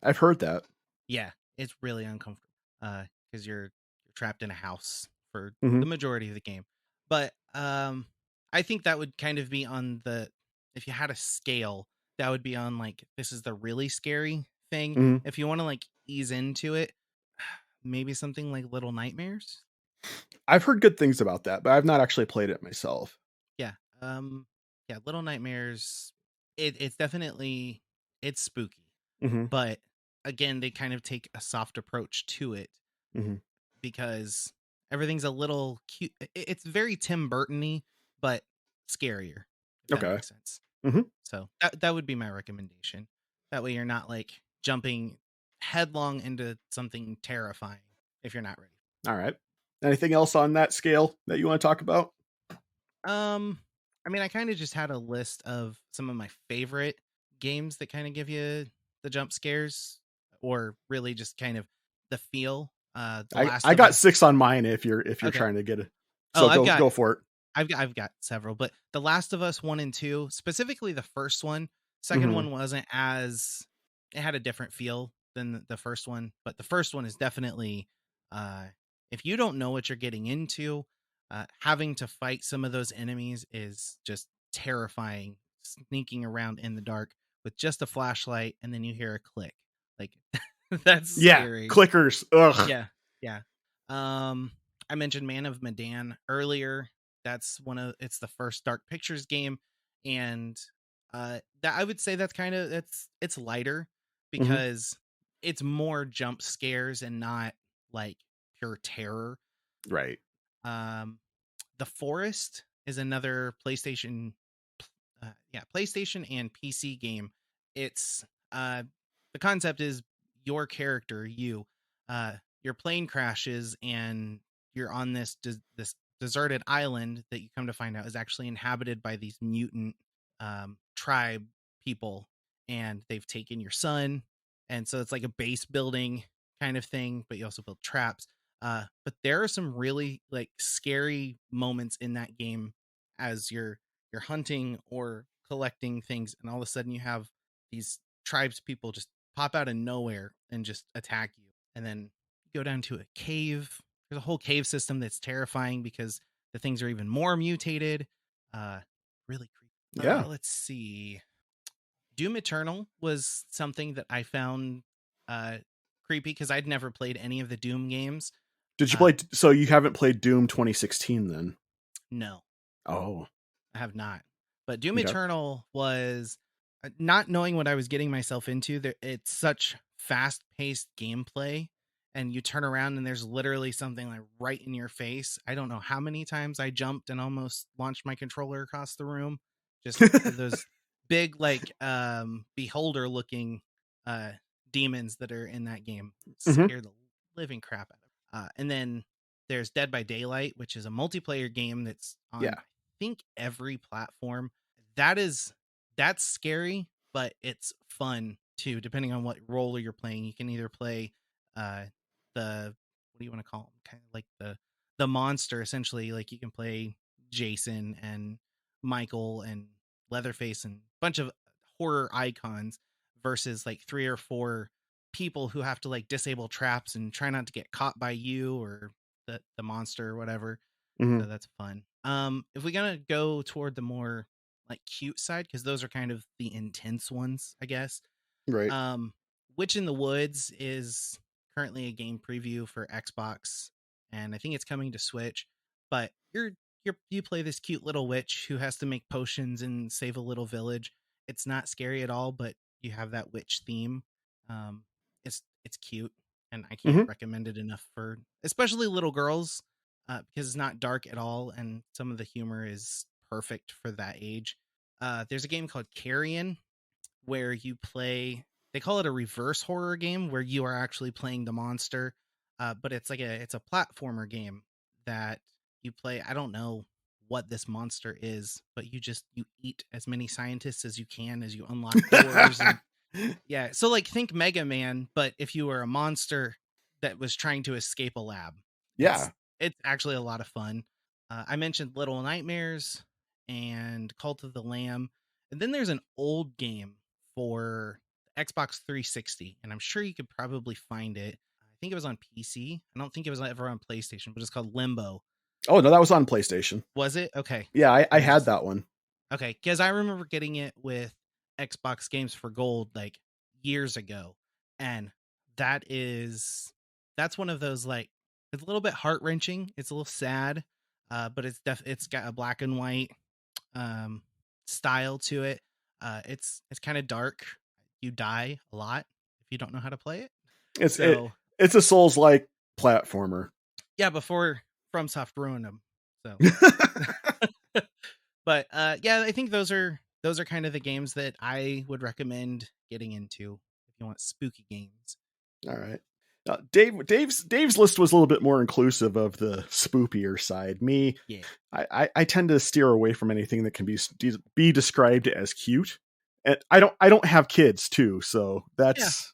I've heard that. yeah, it's really uncomfortable. Because you're trapped in a house for Mm-hmm. the majority of the game. But I think that would kind of be on the if you had a scale, that would be on like this is the really scary thing. Mm-hmm. If you want to like ease into it, maybe something like Little Nightmares. I've heard good things about that, but I've not actually played it myself. Yeah. Yeah, Little Nightmares, it's definitely it's spooky. Mm-hmm. But again, they kind of take a soft approach to it Mm-hmm. because everything's a little cute. It's very Tim Burton-y, but scarier, if that Okay. makes sense. Mm-hmm. So that would be my recommendation. That way you're not like jumping headlong into something terrifying if you're not ready. All right. Anything else on that scale that you want to talk about? Um, I mean, I kind of just had a list of some of my favorite games that kind of give you the jump scares, or really just kind of the feel. The Last I of got Us. 6 on mine if you're Okay. trying to get it. Oh, So go for it. I've got several, but The Last of Us 1 and 2, specifically the first one. Second Mm-hmm. one wasn't as it had a different feel than the first one, but the first one is definitely uh if you don't know what you're getting into, having to fight some of those enemies is just terrifying, sneaking around in the dark with just a flashlight and then you hear a click. Like that's Yeah, scary. clickers. Ugh. Yeah, yeah. I mentioned Man of Medan earlier. That's it's the first Dark Pictures game, and that I would say that's kind of it's lighter Mm-hmm. because it's more jump scares and not like pure terror. Right. Um, The Forest is another PlayStation and PC game. It's the concept is your character, uh, your plane crashes and you're on this deserted island that you come to find out is actually inhabited by these mutant tribe people, and they've taken your son, and so it's like a base building kind of thing, but you also build traps. But there are some really like scary moments in that game as you're hunting or collecting things, and all of a sudden you have these tribes people just pop out of nowhere and just attack you. And then you go down to a cave. There's a whole cave system that's terrifying because the things are even more mutated. Uh really creepy. Yeah. Let's see. Doom Eternal was something that I found uh creepy because I'd never played any of the Doom games. Did you Uh play? So you haven't played Doom 2016 then? no. Oh. I have not. But Doom Okay. Eternal was not knowing what I was getting myself into. It's such fast-paced gameplay, and you turn around and there's literally something like right in your face. I don't know how many times I jumped and almost launched my controller across the room. Just those big like beholder looking uh demons that are in that game Mm-hmm. scare the living crap out of me. And then there's Dead by Daylight, which is a multiplayer game that's on Yeah. think every platform. That's scary, but it's fun too, depending on what role you're playing. You can either play uh the what do you want to call them? Kind of like the monster essentially. Like you can play Jason and Michael and Leatherface and a bunch of horror icons versus like three or four people who have to like disable traps and try not to get caught by you or the monster or whatever. Mm-hmm. So that's fun. If we're gonna go toward the more like cute side, because those are kind of the intense ones, I guess. Right. Um, Witch in the Woods is currently a game preview for Xbox, and I think it's coming to Switch. But you play this cute little witch who has to make potions and save a little village. It's not scary at all, but you have that witch theme. Um, it's cute, and I can't Hmm. recommend it enough for especially little girls, because it's not dark at all, and some of the humor is perfect for that age. There's a game called Carrion where you play. They call it a reverse horror game where you are actually playing the monster, but it's a platformer game that you play. I don't know what this monster is, but you eat as many scientists as you can as you unlock doors. And yeah, so like think Mega Man, but if you were a monster that was trying to escape a lab. Yeah. It's actually a lot of fun. I mentioned Little Nightmares and Cult of the Lamb, and then there's an old game for Xbox 360, and I'm sure you could probably find it. I think it was on PC. I don't think it was ever on PlayStation, but it's called Limbo. Oh no, that was on PlayStation. Was it? Okay. Yeah, I had Because that one. Okay, because I remember getting it with Xbox Games for Gold like years ago, and that is that's one of those like it's a little bit heart wrenching. It's a little sad, but it's got a black and white um, style to it. It's kind of dark. You die a lot if you don't know how to play it. It's it So it's a Souls like platformer. yeah, before FromSoft ruined them. So but yeah, I think those are kind of the games that I would recommend getting into if you want spooky games. All right. Dave's list was a little bit more inclusive of the spookier side. Me, Yeah. I tend to steer away from anything that can be described as cute. And I don't have kids too, so Yeah. that's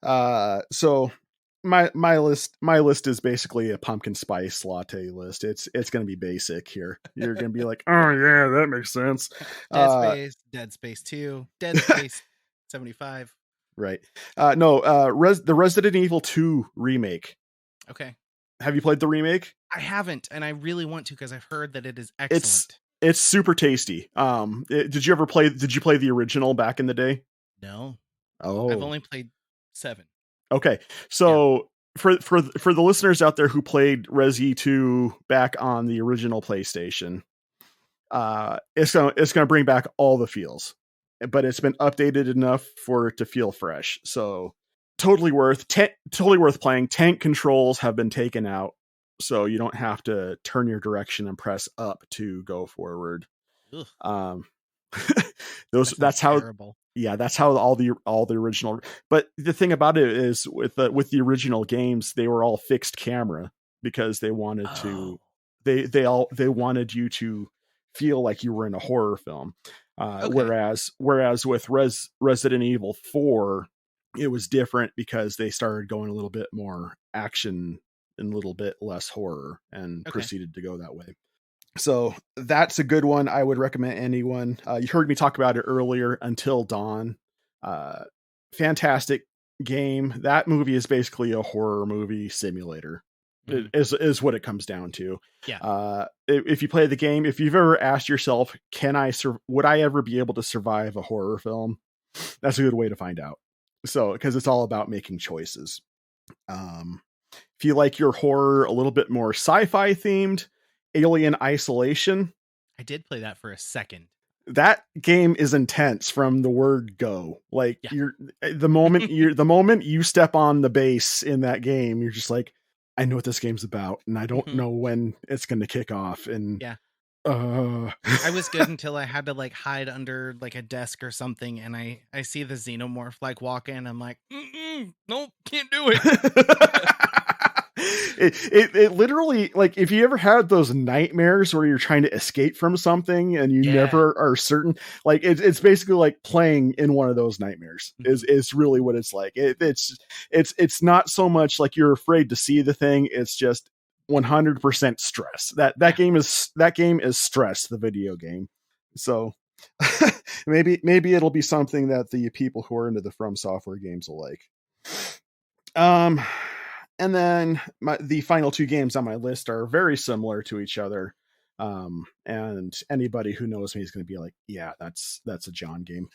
Yeah. so my list is basically a pumpkin spice latte list. It's going to be basic here. You're going to be like, "Oh yeah, that makes sense." Uh Dead Space 2, Dead Space 75. right. No, the Resident Evil 2 remake. Okay. Have you played the remake? I haven't, and I really want to because I've heard that it is It's excellent. it's super tasty. Did you play the original back in the day? No, I've Oh. only played 7. Okay. Yeah. So for the listeners out there who played Resi 2 back on the original PlayStation, it's gonna bring back all the feels, but it's been updated enough for it to feel fresh. So totally worth playing. Tank controls have been taken out, so you don't have to turn your direction and press up to go forward. Ugh, Um, those that sounds that's how terrible. yeah, that's how all the original. But the thing about it is with the original games, they were all fixed camera because they wanted Oh, to they wanted you to feel like you were in a horror film. okay. Whereas with Resident Evil 4, it was different because they started going a little bit more action and a little bit less horror and Okay. proceeded to go that way. So that's a good one. I would recommend anyone. You heard me talk about it earlier. Until Dawn, uh, fantastic game. That movie is basically a horror movie simulator. Hmm. Is what it comes down to. Yeah. If you play the game, if you've ever asked yourself, would I ever be able to survive a horror film? That's a good way to find out. So because it's all about making choices. Um, if you like your horror a little bit more sci-fi themed, Alien Isolation. I did play that for a second. That game is intense from the word go. Like Yeah. the moment you step on the base in that game, you're just like, I know what this game's about, and I don't Hmm. know when it's going to kick off. And Yeah. uh, I was good until I had to like hide under like a desk or something, and I see the xenomorph like walk in. I'm like, nope, can't do it. it literally, like, if you ever had those nightmares where you're trying to escape from something and you Yeah. never are certain, like it's basically like playing in one of those nightmares Mhm. is really what it's like. It's not so much like you're afraid to see the thing, it's just 100% stress. That Yeah. game is stress, the video game. So maybe it'll be something that the people who are into the From Software games will like. Um, and then the final two games on my list are very similar to each other. And anybody who knows me is going to be like, yeah, that's a John game.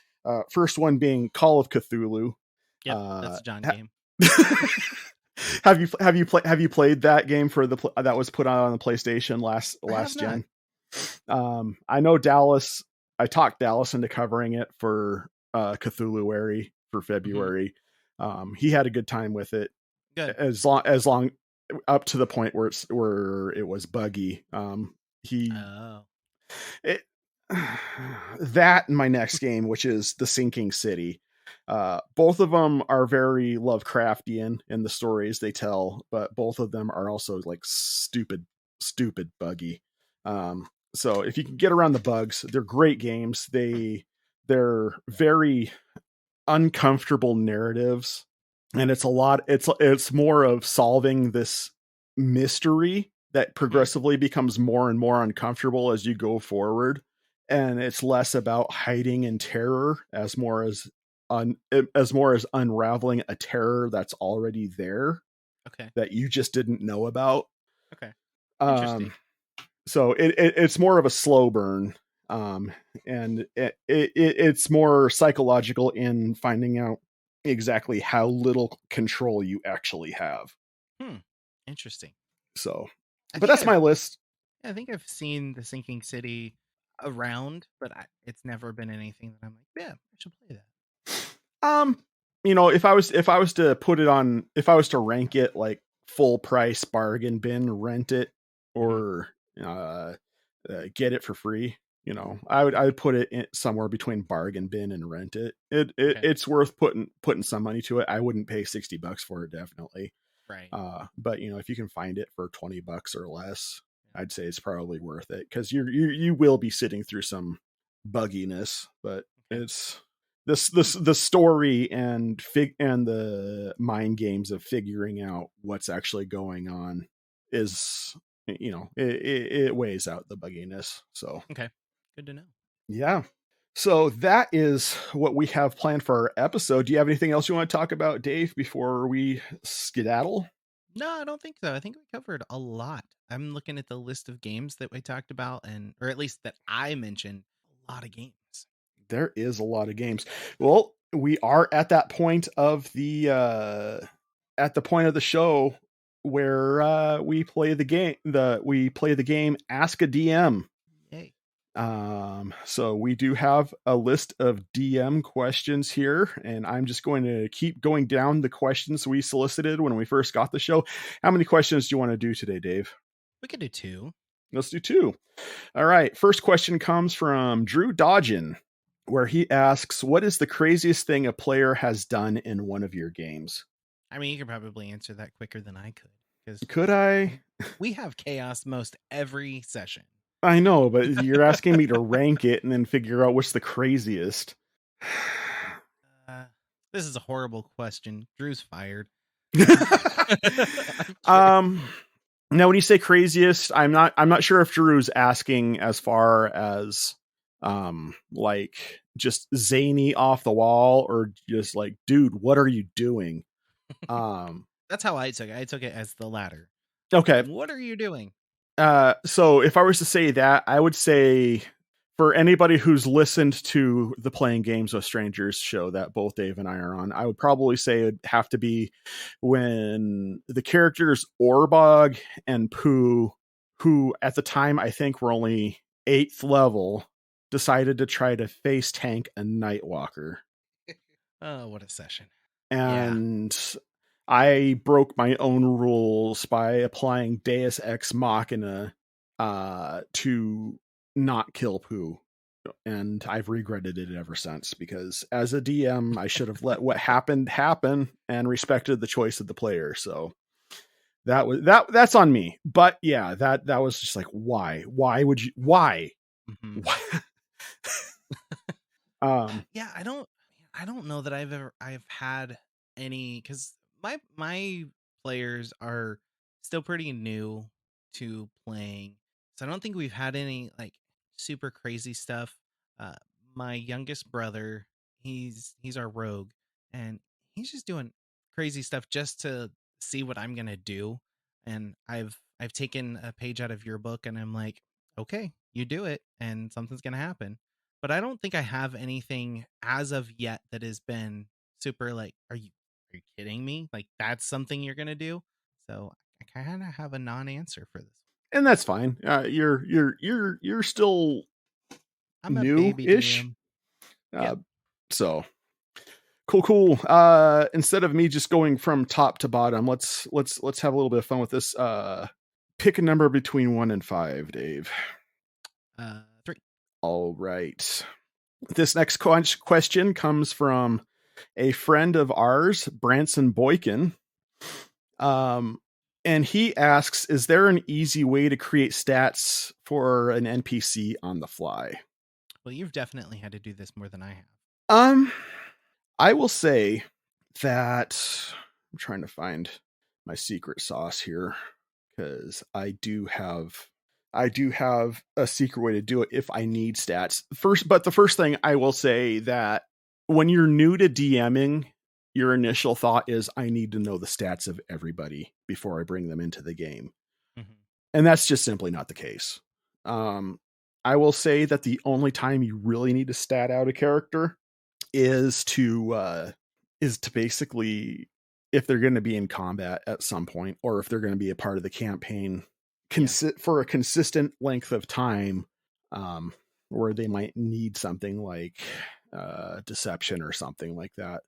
First one being Call of Cthulhu. Yep. Uh, That's a John game. have you played that game for that was put out on the PlayStation I have last not. gen? I know Dallas. I talked Dallas into covering it for Cthulhuary for Hmm. February. He had a good time with it, Good. as long up to the point where it was buggy. He Oh. it, that and my next game, which is The Sinking City. Both of them are very Lovecraftian in the stories they tell, but both of them are also like stupid buggy. So if you can get around the bugs, they're great games. They're very uncomfortable narratives, and it's more of solving this mystery that Hmm. progressively becomes more and more uncomfortable as you go forward, and it's less about hiding in terror as more as unraveling a terror that's already there Okay. that you just didn't know about. Okay. um Interesting. so it's more of a slow burn, um and it's more psychological in finding out exactly how little control you actually have. Hmm. Interesting. So, I but think that's I've my list. I think I've seen the Sinking City around, but it's never been anything that I'm like, yeah, I should play that. um if I was to rank it like full price, bargain bin, rent it, Hmm. or uh, get it for free, I would put it somewhere between bargain bin and rent it. Okay. It's worth putting some money to it. I wouldn't pay $60 for it, definitely. Right. But if you can find it for $20 or less, Yeah. I'd say it's probably worth it, because you will be sitting through some bugginess, but Okay. it's this the story and the mind games of figuring out what's actually going on is, it weighs out the bugginess. So Okay. Good to know. yeah. So that is what we have planned for our episode. Do you have anything else you want to talk about, Dave, before we skedaddle? No, I don't think so. I think we covered a lot. I'm looking at the list of games that we talked about, and or at least that I mentioned. A lot of games. There is a lot of games. Well, we are at that point of the show where we play the game Ask a DM. Yay. So we do have a list of DM questions here, and I'm just going to keep going down the questions we solicited when we first got the show. How many questions do you want to do today, Dave? We could do two. Let's do two. All right. First question comes from Drew Dodgen, where he asks, "What is the craziest thing a player has done in one of your games?" I mean, you could probably answer that quicker than I could because Could I? we have chaos most every session. I know, but you're asking me to rank it and then figure out what's the craziest. Uh, this is a horrible question. Drew's fired. I'm kidding. um Now, when you say craziest, I'm not sure if Drew's asking as far as like just zany off the wall, or just like, dude, what are you doing? Um That's how I took it. I took it as the latter. okay. What are you doing? So if I was to say that, I would say, for anybody who's listened to the Playing Games with Strangers show that both Dave and I are on, I would probably say it'd have to be when the characters Orbog and Pooh, who at the time I think were only 8th level, decided to try to face tank a Nightwalker. Oh, what a session. Yeah. And I broke my own rules by applying Deus Ex Machina to not kill Pooh. And I've regretted it ever since, because as a DM, I should have let what happened happen and respected the choice of the player. So that's on me. But yeah, that was just like, why would you, why? Hmm. Why? um Yeah, I don't know that I've had any because my players are still pretty new to playing, so I don't think we've had any like super crazy stuff. Uh, my youngest brother, he's our rogue, and he's just doing crazy stuff just to see what I'm gonna do. And I've taken a page out of your book, and I'm like, okay, you do it, and something's gonna happen, but I don't think I have anything as of yet that has been super like, are you are you kidding me? Like that's something you're gonna do? So I kind of have a non-answer for this. And that's fine. You're still I'm a baby new-ish. DM. Uh, Yep. so cool. Instead of me just going from top to bottom, let's have a little bit of fun with this. Pick a number between 1 and 5, Dave. 3. All right. This next question comes from a friend of ours, Branson Boykin. And he asks, is there an easy way to create stats for an NPC on the fly? Well, you've definitely had to do this more than I have. I will say that I'm trying to find my secret sauce here because I do have a secret way to do it if I need stats. But the first thing I will say that when you're new to DMing, your initial thought is I need to know the stats of everybody before I bring them into the game. Mm-hmm. And that's just simply not the case. I will say that the only time you really need to stat out a character is to basically, if they're going to be in combat at some point, or if they're going to be a part of the campaign for a consistent length of time, where they might need something like deception or something like that.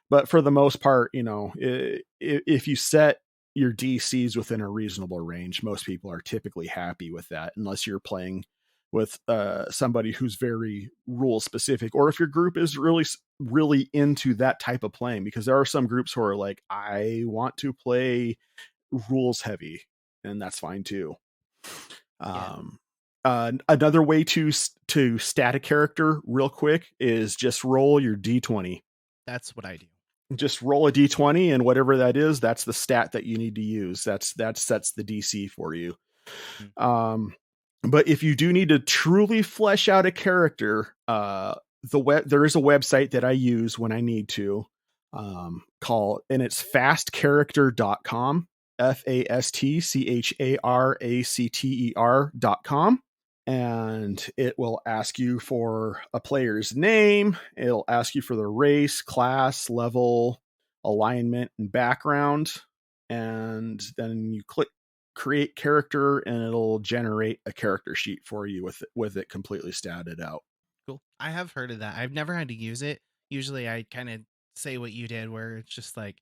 But for the most part, if you set your DCs within a reasonable range, most people are typically happy with that, unless you're playing with somebody who's very rule specific, or if your group is really into that type of playing, because there are some groups who are like, I want to play rules heavy, and that's fine too. Another way to stat a character real quick is just roll your D20. That's what I do. Just roll a D20, and whatever that is, that's the stat that you need to use. That sets the DC for you. Mm-hmm. But if you do need to truly flesh out a character, there is a website that I use when I need to, and it's fastcharacter.com, fastcharacter.com. And it will ask you for a player's name. It'll ask you for the race, class, level, alignment, and background. And then you click create character, and it'll generate a character sheet for you with it completely statted out. Cool. I have heard of that. I've never had to use it. Usually I kind of say what you did, where it's just like,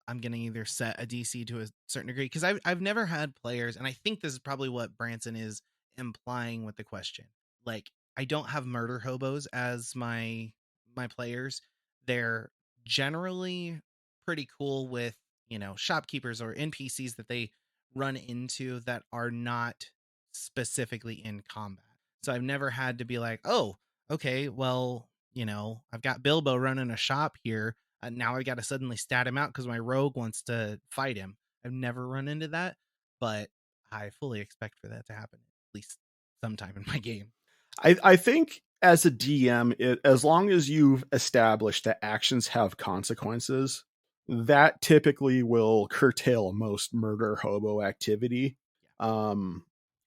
I'm going to either set a DC to a certain degree, because I've never had players, and I think this is probably what Branson is implying with the question. Like, I don't have murder hobos as my players. They're generally pretty cool with, shopkeepers or NPCs that they run into that are not specifically in combat. So I've never had to be like, oh, okay, well, I've got Bilbo running a shop here. Now I got to suddenly stat him out because my rogue wants to fight him. I've never run into that, but I fully expect for that to happen at least sometime in my game. I think as a DM, as long as you've established that actions have consequences, that typically will curtail most murder hobo activity.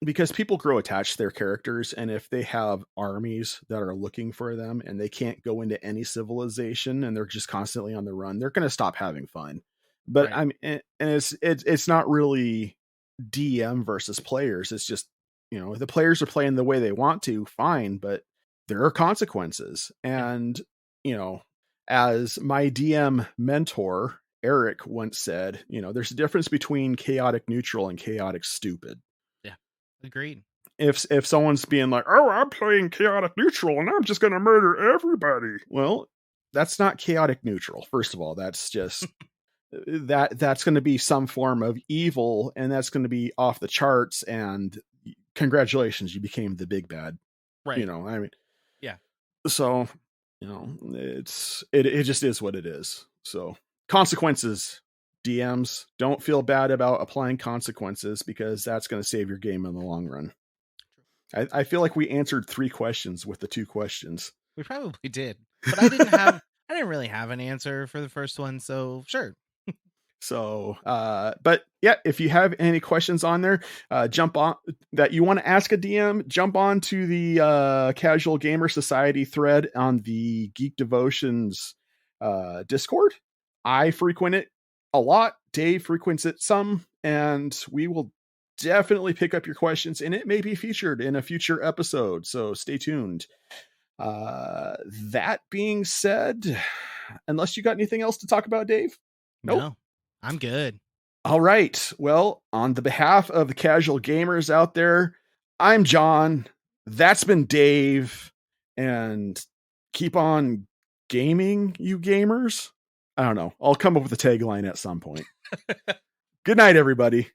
Because people grow attached to their characters, and if they have armies that are looking for them and they can't go into any civilization and they're just constantly on the run, they're going to stop having fun. But right. It's not really DM versus players. It's just, the players are playing the way they want to, fine, but there are consequences. And, as my DM mentor, Eric, once said, there's a difference between chaotic neutral and chaotic stupid. Yeah, agreed. If someone's being like, oh, I'm playing chaotic neutral and I'm just going to murder everybody. Well, that's not chaotic neutral. First of all, that's just that's going to be some form of evil, and that's going to be off the charts, and congratulations, you became the big bad. Right. Yeah. So, it just is what it is. So consequences, DMs, don't feel bad about applying consequences, because that's going to save your game in the long run. I feel like we answered 3 questions with the 2 questions. We probably did, but I didn't really have an answer for the first one. So sure. So, but yeah, if you have any questions on there, jump on that you want to ask a DM, jump on to the Casual Gamer Society thread on the Geek Devotions Discord. I frequent it a lot. Dave frequents it some, and we will definitely pick up your questions, and it may be featured in a future episode. So stay tuned. That being said, unless you got anything else to talk about, Dave? Nope. No, I'm good. All right. Well, on the behalf of the casual gamers out there, I'm John. That's been Dave. And keep on gaming, you gamers. I don't know. I'll come up with a tagline at some point. Good night, everybody.